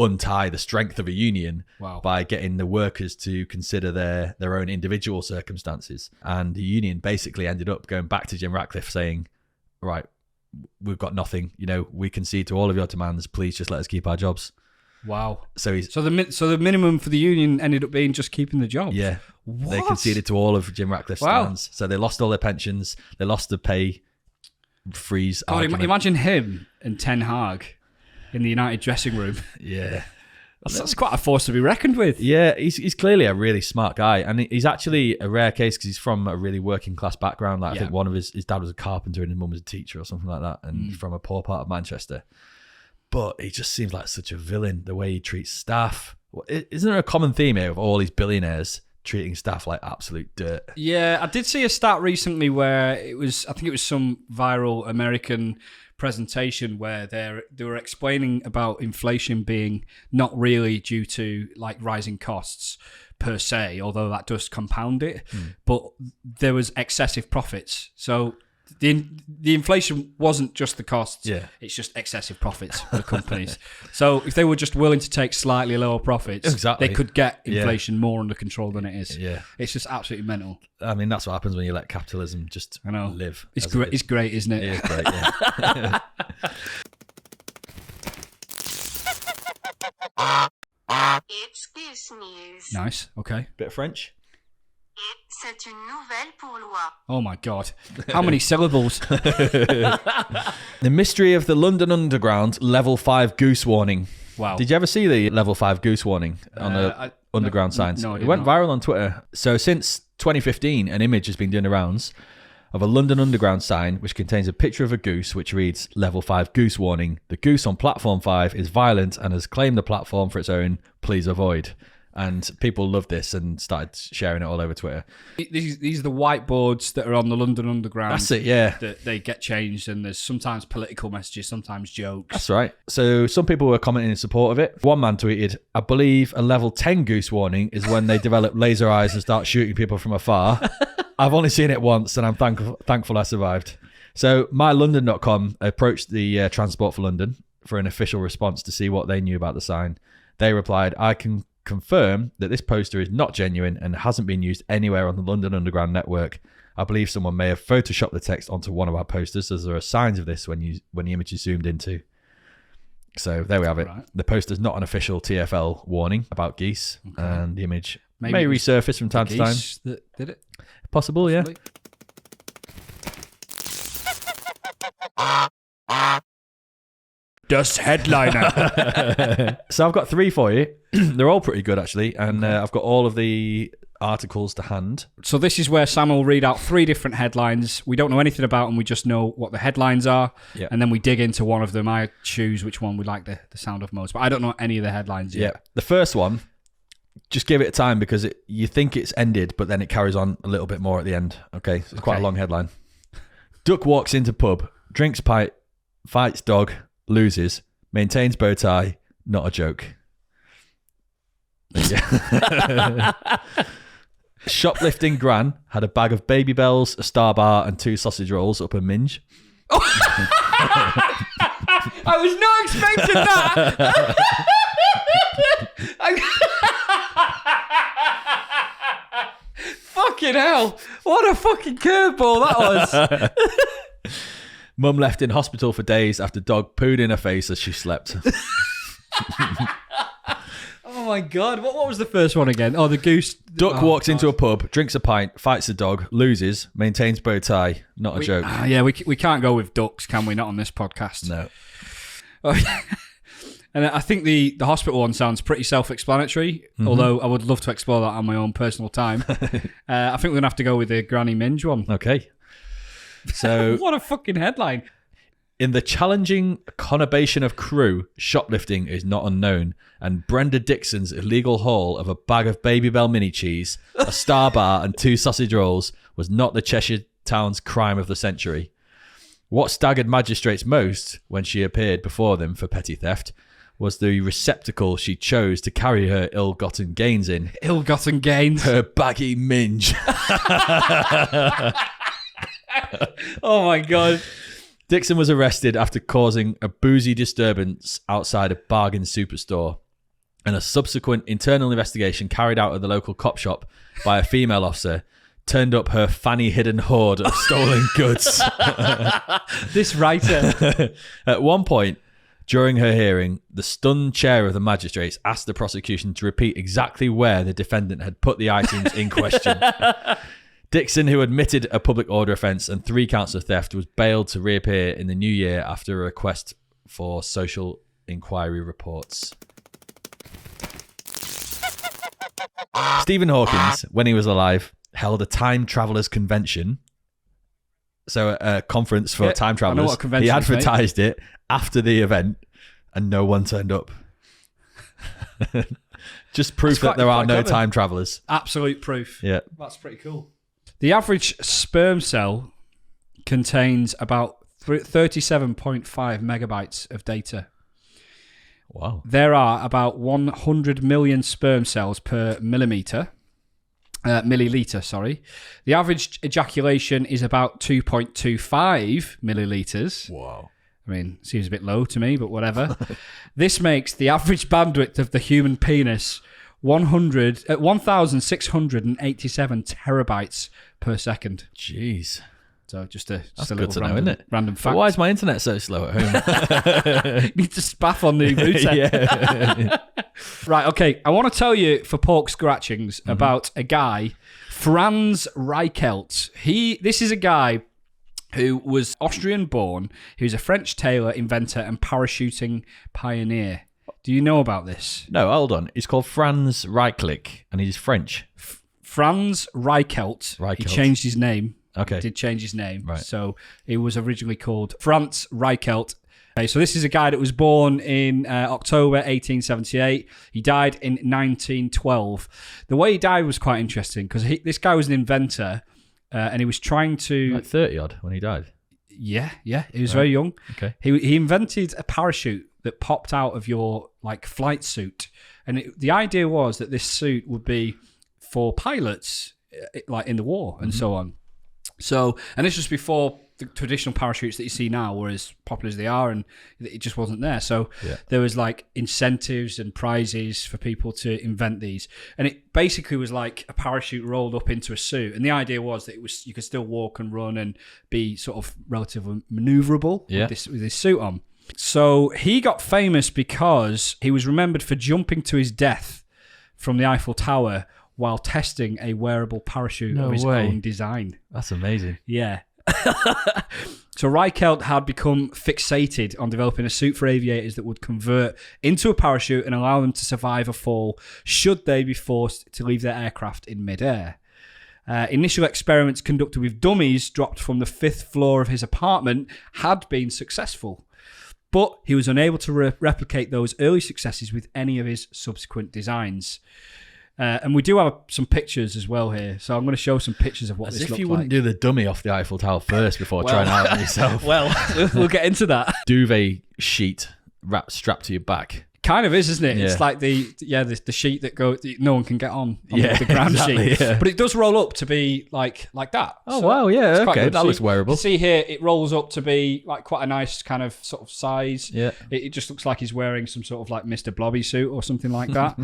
untie the strength of a union Wow. by getting the workers to consider their own individual circumstances. And the union basically ended up going back to Jim Ratcliffe saying, right, we've got nothing, we concede to all of your demands, please just let us keep our jobs. Wow. So the minimum for the union ended up being just keeping the job. Yeah. What? They conceded to all of Jim Ratcliffe's demands. So they lost all their pensions, they lost the pay freeze argument. Imagine him and Ten Hag in the United dressing room. Yeah. That's quite a force to be reckoned with. Yeah, he's clearly a really smart guy, and he's actually a rare case because he's from a really working class background. Like I think one of his dad was a carpenter and his mum was a teacher or something like that, and from a poor part of Manchester. But he just seems like such a villain, the way he treats staff. Isn't there a common theme here of all these billionaires treating staff like absolute dirt? Yeah, I did see a stat recently where I think it was some viral American presentation where they were explaining about inflation being not really due to like rising costs per se, although that does compound it, but there was excessive profits. So the inflation wasn't just the costs, it's just excessive profits for the companies. So if they were just willing to take slightly lower profits, they could get inflation more under control than it is. Yeah. It's just absolutely mental. I mean, that's what happens when you let capitalism just live. It's great. It's great, isn't it? It is great, yeah. It's Goose News. Nice. Okay. Bit of French. C'est une nouvelle pour loi. Oh my God. How many syllables? The mystery of the London Underground level 5 goose warning. Wow. Did you ever see the level 5 goose warning on the underground signs? No, it went viral on Twitter. So since 2015, an image has been doing the rounds of a London Underground sign which contains a picture of a goose which reads level 5 goose warning. The goose on platform 5 is violent and has claimed the platform for its own. Please avoid. And people loved this and started sharing it all over Twitter. These are the whiteboards that are on the London Underground. That's it, yeah. That they get changed, and there's sometimes political messages, sometimes jokes. That's right. So some people were commenting in support of it. One man tweeted, I believe a level 10 goose warning is when they develop laser eyes and start shooting people from afar. I've only seen it once and I'm thankful I survived. So mylondon.com approached the Transport for London for an official response to see what they knew about the sign. They replied, I can confirm that this poster is not genuine and hasn't been used anywhere on the London Underground network. I believe someone may have photoshopped the text onto one of our posters, as there are signs of this when the image is zoomed into. So there we have it. Right. The poster's not an official TfL warning about geese, and the image may resurface from time to time. That did it? Possible, yeah. Das Headliner. So I've got 3 for you. They're all pretty good, actually, and I've got all of the articles to hand. So this is where Sam will read out 3 different headlines. We don't know anything about them. We just know what the headlines are, and then we dig into one of them. I choose which one we like the sound of most, but I don't know any of the headlines yet. Yeah, the first one, just give it a time because you think it's ended, but then it carries on a little bit more at the end. Okay, so it's quite a long headline. Duck walks into pub, drinks pint, fights dog, loses, maintains bow tie, not a joke. Shoplifting gran had a bag of Baby Bells, a Star Bar and 2 sausage rolls up a minge. I was not expecting that. Fucking hell. What a fucking curveball that was. Mum left in hospital for days after dog pooed in her face as she slept. Oh my God. What was the first one again? Oh, the goose. Duck walks into a pub, drinks a pint, fights a dog, loses, maintains bow tie. Not a joke. Yeah, we can't go with ducks, can we? Not on this podcast. No. And I think the hospital one sounds pretty self-explanatory, although I would love to explore that on my own personal time. I think we're going to have to go with the Granny Minge one. Okay. So what a fucking headline. In the challenging conurbation of Crewe, shoplifting is not unknown, and Brenda Dixon's illegal haul of a bag of Baby Bell mini cheese, a Star Bar and 2 sausage rolls was not the Cheshire town's crime of the century. What staggered magistrates most when she appeared before them for petty theft was the receptacle she chose to carry her ill-gotten gains in. Ill-gotten gains? Her baggy minge. Oh my God. Dixon was arrested after causing a boozy disturbance outside a bargain superstore. and a subsequent internal investigation carried out at the local cop shop by a female officer turned up her fanny-hidden hoard of stolen goods. This writer. At one point, during her hearing, the stunned chair of the magistrates asked the prosecution to repeat exactly where the defendant had put the items in question. Dixon, who admitted a public order offence and 3 counts of theft, was bailed to reappear in the new year after a request for social inquiry reports. Stephen Hawking, when he was alive, held a time travellers convention. So a conference for time travellers. He advertised it after the event and no one turned up. Just proof that there are no time travellers. Absolute proof. Yeah. That's pretty cool. The average sperm cell contains about 37.5 megabytes of data. Wow. There are about 100 million sperm cells per milliliter. The average ejaculation is about 2.25 milliliters. Wow. I mean, seems a bit low to me, but whatever. This makes the average bandwidth of the human penis 1,687 terabytes per second. Jeez. So just a That's little good to know, isn't it? Random fact. But why is my internet so slow at home? Need to spaff on the router. Yeah. Right, okay. I want to tell you for pork scratchings about a guy, Franz Reichelt. This is a guy who was Austrian born. He was a French tailor, inventor, and parachuting pioneer. Do you know about this? No, hold on. He's called Franz Reichelt, and he's French. Franz Reichelt. He changed his name. Okay. He did change his name. Right. So he was originally called Franz Reichelt. Okay, so this is a guy that was born in October 1878. He died in 1912. The way he died was quite interesting because this guy was an inventor and he was trying to... Like 30 odd when he died. Yeah. He was very young. Okay. He invented a parachute that popped out of your flight suit. And the idea was that this suit would be for pilots in the war and so on. So, and this was before the traditional parachutes that you see now were as popular as they are, and it just wasn't there. So there was incentives and prizes for people to invent these, and it basically was like a parachute rolled up into a suit. And the idea was that you could still walk and run and be sort of relatively maneuverable with this suit on. So he got famous because he was remembered for jumping to his death from the Eiffel Tower while testing a wearable parachute of his own design. That's amazing. Yeah. So Reichelt had become fixated on developing a suit for aviators that would convert into a parachute and allow them to survive a fall should they be forced to leave their aircraft in midair. Initial experiments conducted with dummies dropped from the 5th floor of his apartment had been successful, but he was unable to replicate those early successes with any of his subsequent designs. And we do have some pictures as well here. So I'm going to show some pictures of what this looks like. As if you wouldn't do the dummy off the Eiffel Tower first before trying out on yourself. Well, we'll get into that. Duvet sheet strapped to your back. Kind of is, isn't it? Yeah. It's like the sheet that no one can get on the ground sheet. Yeah. But it does roll up to be like that. Oh, so wow, yeah, okay. That looks wearable. See here, it rolls up to be quite a nice kind of sort of size. Yeah. It just looks like he's wearing some sort of Mr. Blobby suit or something like that.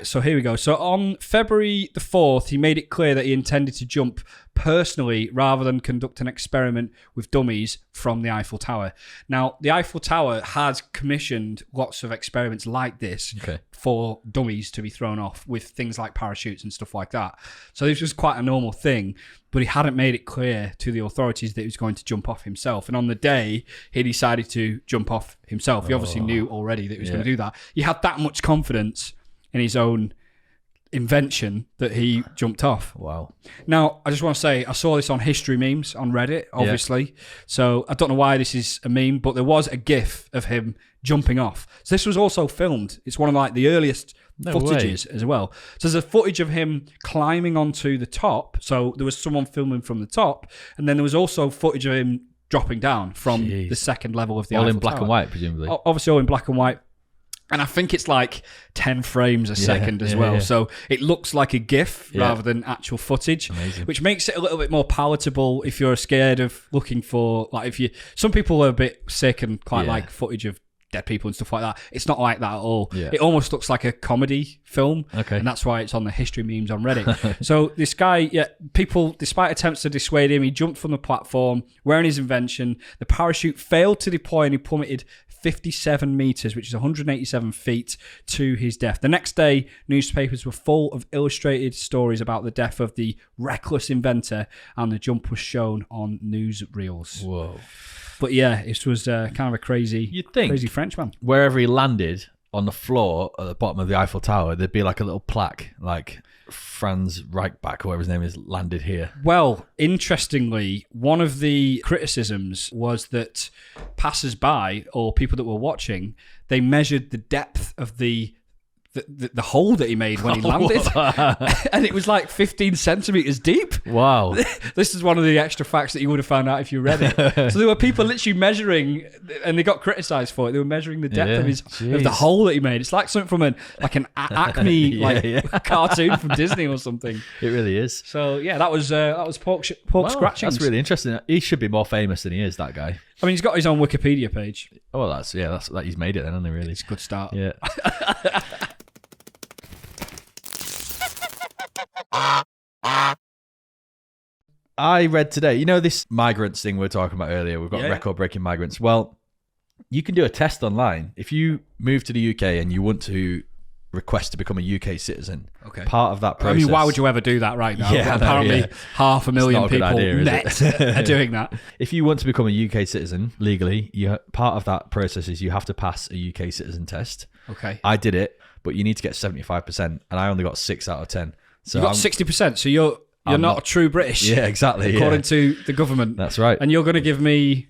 So here we go. So on February the 4th, he made it clear that he intended to jump personally rather than conduct an experiment with dummies from the Eiffel Tower. Now, the Eiffel Tower has commissioned lots of experiments like this for dummies to be thrown off with things like parachutes and stuff like that. So this was quite a normal thing, but he hadn't made it clear to the authorities that he was going to jump off himself. And on the day, he decided to jump off himself. He obviously knew already that he was going to do that. He had that much confidence in his own invention that he jumped off. Wow. Now, I just want to say, I saw this on History Memes on Reddit, obviously. Yeah. So I don't know why this is a meme, but there was a GIF of him jumping off. So this was also filmed. It's one of the earliest footages as well. So there's a footage of him climbing onto the top. So there was someone filming from the top, and then there was also footage of him dropping down from the second level of the Eiffel All in black Tower. and white, presumably. Obviously all in black and white. And I think it's 10 frames a second as well. Yeah. So it looks like a GIF rather than actual footage, which makes it a little bit more palatable if you're scared of looking for, some people are a bit sick and quite like footage of dead people and stuff like that. It's not like that at all. Yeah. It almost looks like a comedy film. Okay. And that's why it's on the history memes on Reddit. So this guy, people, despite attempts to dissuade him, he jumped from the platform wearing his invention. The parachute failed to deploy and he plummeted 57 meters, which is 187 feet, to his death. The next day, newspapers were full of illustrated stories about the death of the reckless inventor, and the jump was shown on newsreels. Whoa. But yeah, it was kind of a crazy Frenchman. Wherever he landed on the floor at the bottom of the Eiffel Tower, there'd be like a little plaque, like Franz Reichelt, whoever his name is, landed here. Well, interestingly, one of the criticisms was that passers-by or people that were watching, they measured the depth of the hole that he made when he landed. And it was like 15 centimeters deep. Wow. This is one of the extra facts that you would have found out if you read it. So there were people literally measuring, and they got criticised for it. They were measuring the depth of the hole that he made. It's like something from an Acme cartoon from Disney or something. It really is. So yeah, that was pork scratchings. That's really interesting. He should be more famous than he is, that guy. I mean, he's got his own Wikipedia page. Oh, that's he's made it then, hasn't he, really? It's a good start. Yeah. I read today, this migrants thing we were talking about earlier, we've got record-breaking migrants. Well, you can do a test online. If you move to the UK and you want to request to become a UK citizen, part of that process... I mean, why would you ever do that right now? Yeah, apparently 500,000 people net are doing that. If you want to become a UK citizen legally, part of that process is you have to pass a UK citizen test. Okay. I did it, but you need to get 75%, and I only got 6 out of 10. So you got 60%, so you're not a true British. Yeah, exactly. According to the government. That's right. And you're going to give me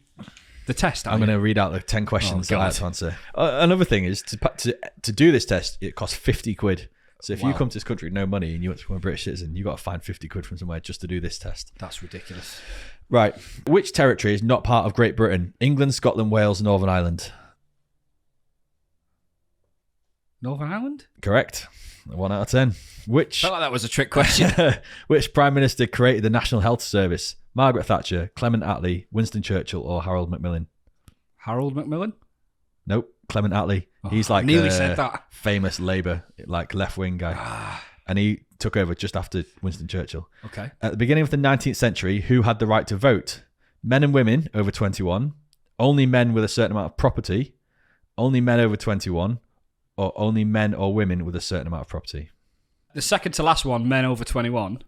the test, I'm going to read out the 10 questions that I have to answer. Another thing is, to do this test, it costs 50 quid. So if you come to this country with no money and you want to become a British citizen, you've got to find 50 quid from somewhere just to do this test. That's ridiculous. Right. Which territory is not part of Great Britain? England, Scotland, Wales, Northern Ireland. Northern Ireland? Correct. 1 out of 10. Which... I felt like that was a trick question. Which Prime Minister created the National Health Service? Margaret Thatcher, Clement Attlee, Winston Churchill, or Harold Macmillan? Harold Macmillan? Nope. Clement Attlee. He's like nearly said that. Famous Labour, like left-wing guy. And he took over just after Winston Churchill. Okay. At the beginning of the 19th century, who had the right to vote? Men and women over 21, only men with a certain amount of property, only men over 21, or only men or women with a certain amount of property. The second to last one, men over 21.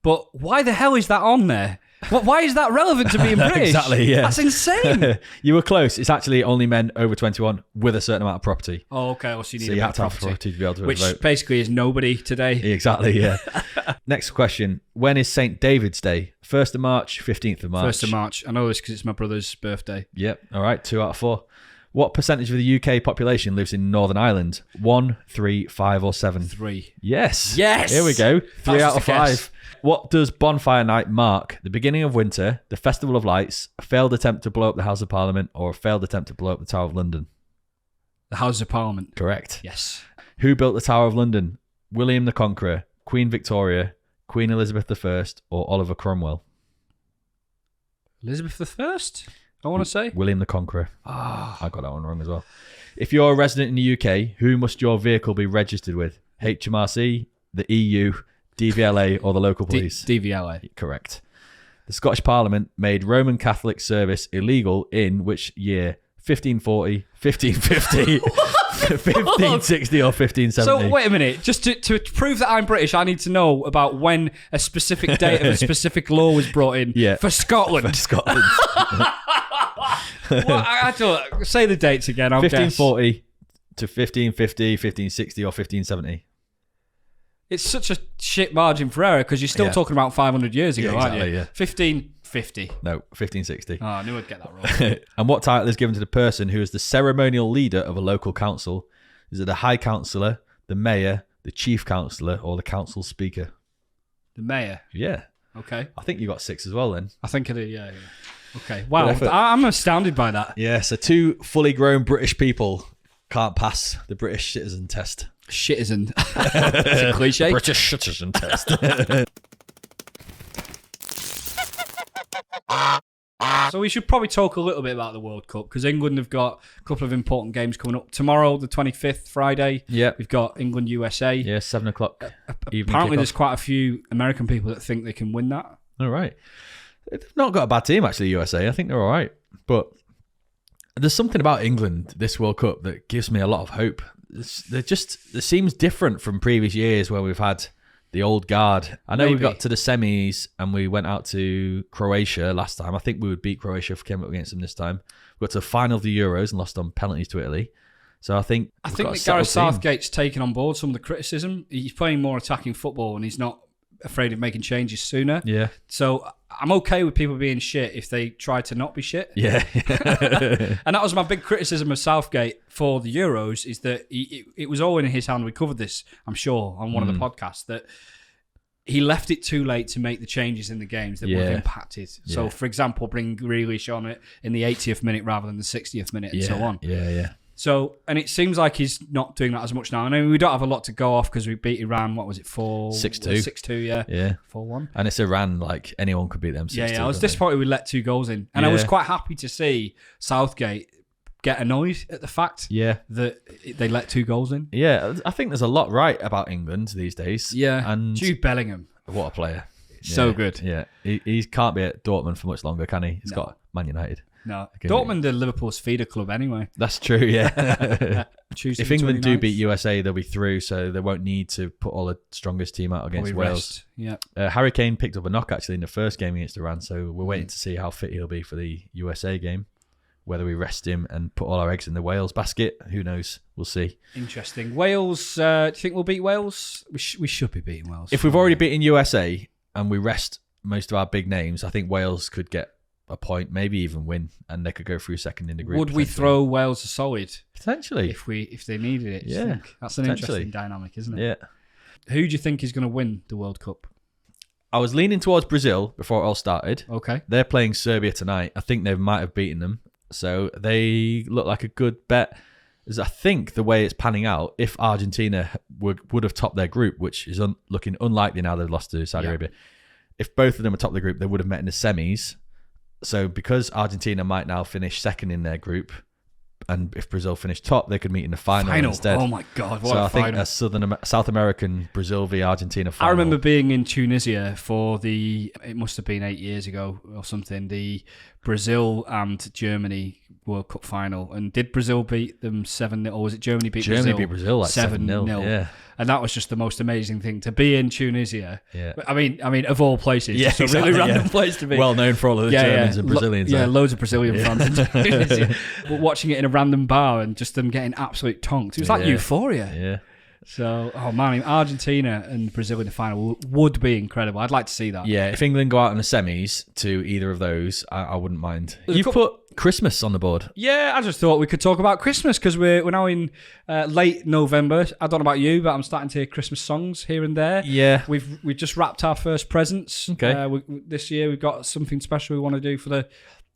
But why the hell is that on there? Why is that relevant to being British? Exactly, yeah. That's insane. You were close. It's actually only men over 21 with a certain amount of property. Oh, okay. Well, so you have to have property to be able to which vote. Which basically is nobody today. Exactly, yeah. Next question. When is St. David's Day? 1st of March, 15th of March? 1st of March. I know this because it's my brother's birthday. Yep. All right. 2 out of 4. What percentage of the UK population lives in Northern Ireland? 1, 3, 5, or 7? 3. Yes. Yes. Here we go. 3 out of 5. Guess. What does Bonfire Night mark? The beginning of winter, the Festival of Lights, a failed attempt to blow up the House of Parliament, or a failed attempt to blow up the Tower of London? The House of Parliament. Correct. Yes. Who built the Tower of London? William the Conqueror, Queen Victoria, Queen Elizabeth I, or Oliver Cromwell? Elizabeth I? I want to say William the Conqueror. I got that one wrong as well. If you're a resident in the UK, who must your vehicle be registered with? HMRC, the EU, DVLA, or the local police? DVLA. Correct. The Scottish Parliament made Roman Catholic service illegal in which year? 1540, 1550, 1560, or 1570? So wait a minute. Just to prove that I'm British, I need to know about when a specific date of a specific law was brought in for Scotland. For Scotland. Well, I don't say the dates again. 1540 to 1550, 1560, or 1570. It's such a shit margin for error because you're still talking about 500 years ago, aren't you? Yeah. 1550. No, 1560. Oh, I knew I'd get that wrong. And what title is given to the person who is the ceremonial leader of a local council? Is it the High Councillor, the Mayor, the Chief Councillor, or the Council Speaker? The Mayor. Yeah. Okay. I think you got 6 as well then. I think I did, yeah. Okay. Wow. I'm astounded by that. Yeah, so 2 fully grown British people can't pass the British citizen test. Citizen. It's a cliche. British citizen test. So we should probably talk a little bit about the World Cup because England have got a couple of important games coming up. Tomorrow, the 25th, Friday, we've got England-USA. Yeah, 7 o'clock evening Apparently kickoff. there's quite a few American people that think they can win that. All right. They've not got a bad team, actually, USA. I think they're all right. But there's something about England, this World Cup, that gives me a lot of hope. It seems different from previous years where we've had the old guard. I know we got to the semis and we went out to Croatia last time. I think we would beat Croatia if we came up against them this time. We got to the final of the Euros and lost on penalties to Italy. So I think that Gareth Southgate's taken on board some of the criticism. He's playing more attacking football and he's not afraid of making changes sooner. Yeah. So I'm okay with people being shit if they try to not be shit. Yeah. And that was my big criticism of Southgate for the Euros, is that it was all in his hand. We covered this, I'm sure, on one of the podcasts, that he left it too late to make the changes in the games that would have impacted. So, for example, bring Grealish on it in the 80th minute rather than the 60th minute and so on. Yeah. So, and it seems like he's not doing that as much now. I know we don't have a lot to go off because we beat Iran, what was it, 6-2. 6-2, yeah. 4-1. And it's Iran, like anyone could beat them 6-2. Yeah, I was disappointed we let 2 goals in. And I was quite happy to see Southgate get annoyed at the fact that they let 2 goals in. Yeah, I think there's a lot right about England these days. Yeah, and Jude Bellingham. What a player. So good. Yeah, he can't be at Dortmund for much longer, can he? He's got Man United. No, Dortmund are Liverpool's feeder club anyway. That's true, yeah. If England do beat USA, they'll be through, so they won't need to put all the strongest team out against Wales. Yeah. Harry Kane picked up a knock, actually, in the first game against Iran, so we're waiting to see how fit he'll be for the USA game. Whether we rest him and put all our eggs in the Wales basket, who knows? We'll see. Interesting. Wales, do you think we'll beat Wales? We should be beating Wales. If we've already beaten USA and we rest most of our big names, I think Wales could get a point, maybe even win, and they could go through second in the group. Would we throw Wales a solid? Potentially. If they needed it. Yeah. That's an interesting dynamic, isn't it? Yeah. Who do you think is going to win the World Cup? I was leaning towards Brazil before it all started. Okay. They're playing Serbia tonight. I think they might have beaten them. So they look like a good bet. As I think the way it's panning out, if Argentina would have topped their group, which is looking unlikely now they've lost to Saudi Arabia, if both of them had topped the group, they would have met in the semis. So because Argentina might now finish second in their group, and if Brazil finished top, they could meet in the final instead. Oh my God, what so a I think a South American Brazil v Argentina final. I remember being in Tunisia for it must have been 8 years ago or something, the Brazil and Germany World Cup final. And did Brazil beat them 7-0, or was it Germany beat Brazil? Germany beat Brazil like 7-0. Yeah. And that was just the most amazing thing to be in Tunisia. Yeah. I mean, of all places, just a really random place to be. Well known for all of the Germans and Brazilians. Loads of Brazilian fans in Tunisia. But watching it in a random bar and just them getting absolute tonked. It was like euphoria. Yeah. So, Argentina and Brazil in the final would be incredible. I'd like to see that. Yeah, if England go out in the semis to either of those, I wouldn't mind. You've put Christmas on the board. Yeah, I just thought we could talk about Christmas because we're now in late November. I don't know about you, but I'm starting to hear Christmas songs here and there. Yeah. We've just wrapped our first presents. Okay. This year we've got something special we want to do for the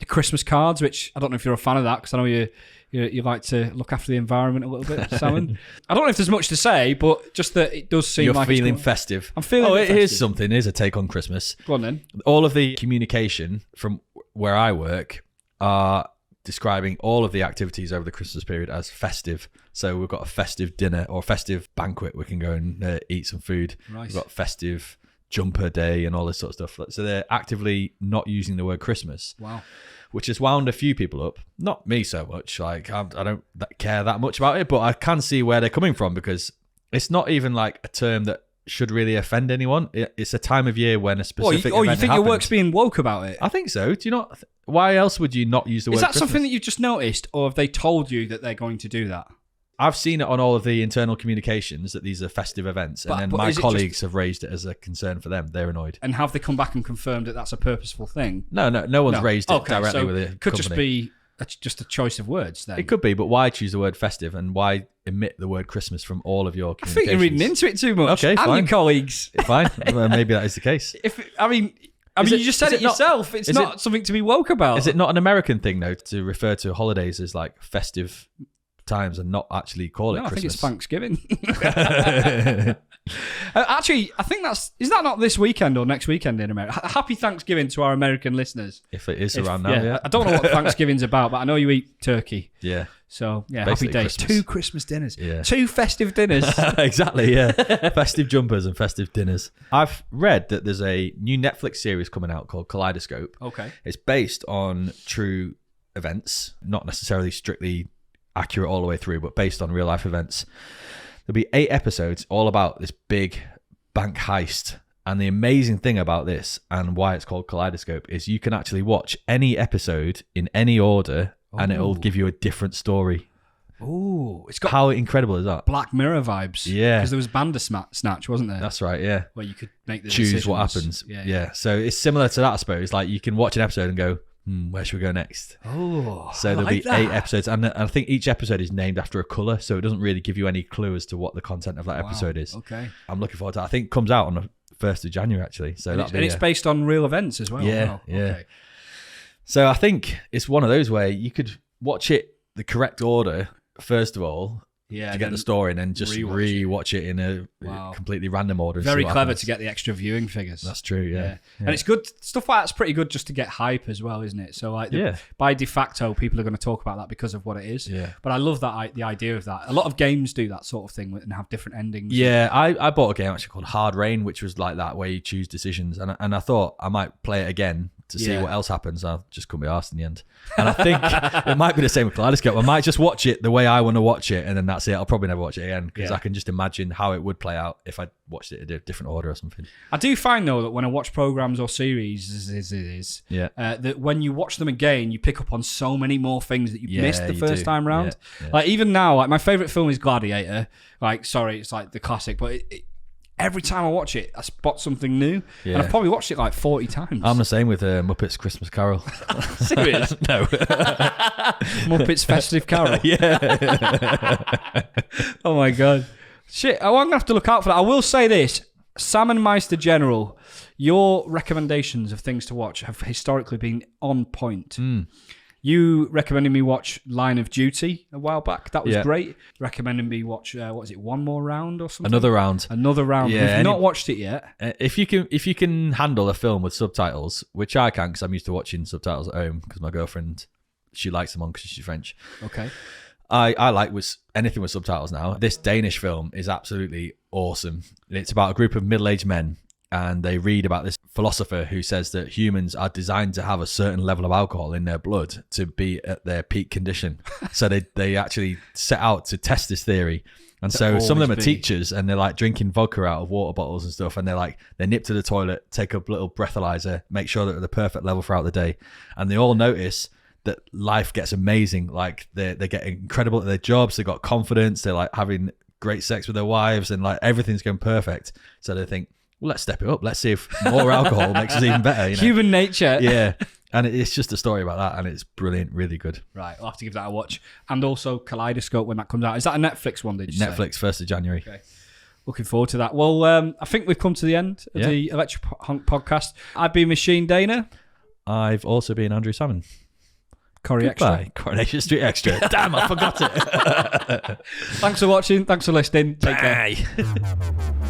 Christmas cards, which I don't know if you're a fan of that because I know you like to look after the environment a little bit, Salmon. I don't know if there's much to say, but just that it does seem like you're feeling festive. I'm feeling festive. Here's something. Here's a take on Christmas. Go on then. All of the communication from where I work are describing all of the activities over the Christmas period as festive. So we've got a festive dinner or a festive banquet. We can go and eat some food. Right. We've got festive jumper day and all this sort of stuff. So they're actively not using the word Christmas. Wow. Which has wound a few people up. Not me so much. Like I don't care that much about it, but I can see where they're coming from because it's not even like a term that should really offend anyone. It's a time of year when a specific event you think happens. your work's being woke about it? I think so. Do you not? Why else would you not use the word Christmas? Is that something that you've just noticed, or have they told you that they're going to do that? I've seen it on all of the internal communications that these are festive events, and then my colleagues have raised it as a concern for them. They're annoyed. And have they come back and confirmed that that's a purposeful thing? No one's raised it directly with it. Could just be just a choice of words then. It could be, but why choose the word festive and why omit the word Christmas from all of your communications? I think you're reading into it too much. Okay, fine. And your colleagues. Fine. Well, maybe that is the case. You just said it yourself. It's not something to be woke about. Is it not an American thing, though, to refer to holidays as like festive times and not actually call it Christmas? I think it's Thanksgiving. Actually, I think is that not this weekend or next weekend in America? Happy Thanksgiving to our American listeners. If it is around now, yeah. I don't know what Thanksgiving's about, but I know you eat turkey. Yeah. So, yeah, Basically happy days. Christmas. 2 Christmas dinners. Yeah. 2 festive dinners. Exactly, yeah. Festive jumpers and festive dinners. I've read that there's a new Netflix series coming out called Kaleidoscope. Okay. It's based on true events, not necessarily strictly accurate all the way through, but based on real life events. There'll be 8 episodes all about this big bank heist. And the amazing thing about this and why it's called Kaleidoscope is you can actually watch any episode in any order and it'll give you a different story. Ooh, it's got how incredible is that? Black Mirror vibes. Yeah, because there was Bandersnatch, wasn't there? That's right. Yeah, where you could make the choose decisions. what happens. Yeah. So it's similar to that, I suppose. Like you can watch an episode and go, where should we go next? Oh, so there'll be 8 episodes, and I think each episode is named after a color, so it doesn't really give you any clue as to what the content of that episode is. Okay, I'm looking forward to it. I think it comes out on the 1st of January actually. So it's based on real events as well. Yeah, wow. yeah. Okay. So I think it's one of those where you could watch it the correct order first of all, to get the story, and then just re-watch it in a completely random order. Very clever to get the extra viewing figures. That's true, yeah. And it's good stuff like that's pretty good just to get hype as well, isn't it? So like, by de facto, people are going to talk about that because of what it is. Yeah. But I love that the idea of that. A lot of games do that sort of thing and have different endings. Yeah, I bought a game actually called Hard Rain, which was like that, where you choose decisions, and I thought I might play it again to see what else happens. I just couldn't be arsed in the end. And I think it might be the same with Kaleidoscope. I might just watch it the way I want to watch it, and then that's it. I'll probably never watch it again because I can just imagine how it would play out if I watched it in a different order or something. I do find though that when I watch programs or series, that when you watch them again, you pick up on so many more things that you missed the first time round. Yeah. Like even now, like my favorite film is Gladiator. Like, sorry, it's like the classic, but every time I watch it, I spot something new. Yeah. And I've probably watched it like 40 times. I'm the same with Muppets Christmas Carol. Serious? No. Muppets Festive Carol? Yeah. Oh my God. Shit, I'm going to have to look out for that. I will say this. Salmon Meister General, your recommendations of things to watch have historically been on point. You recommended me watch Line of Duty a while back. That was great. Recommended me watch, One More Round or something? Another round. Yeah, we've not watched it yet. If you can handle a film with subtitles, which I can because I'm used to watching subtitles at home because my girlfriend, she likes them on because she's French. Okay. I like anything with subtitles now. This Danish film is absolutely awesome. It's about a group of middle-aged men, and they read about this philosopher who says that humans are designed to have a certain level of alcohol in their blood to be at their peak condition. So they actually set out to test this theory. And so some of them are teachers, and they're like drinking vodka out of water bottles and stuff. And they nip to the toilet, take a little breathalyzer, make sure that they're at the perfect level throughout the day. And they all notice that life gets amazing. Like they get incredible at their jobs. They got confidence. They're like having great sex with their wives, and like everything's going perfect. So they think, well, let's step it up. Let's see if more alcohol makes us even better. You know? Human nature. Yeah. And it's just a story about that, and it's brilliant, really good. Right, I'll have to give that a watch. And also Kaleidoscope when that comes out. Is that a Netflix one, did you Netflix, say? 1st of January. Okay. Looking forward to that. Well, I think we've come to the end of the Electric Honk podcast. I've been MachineDaena. I've also been Andrew Salmon. Extra. Coronation Street Extra. Damn, I forgot it. Thanks for watching. Thanks for listening. Take Bye. care.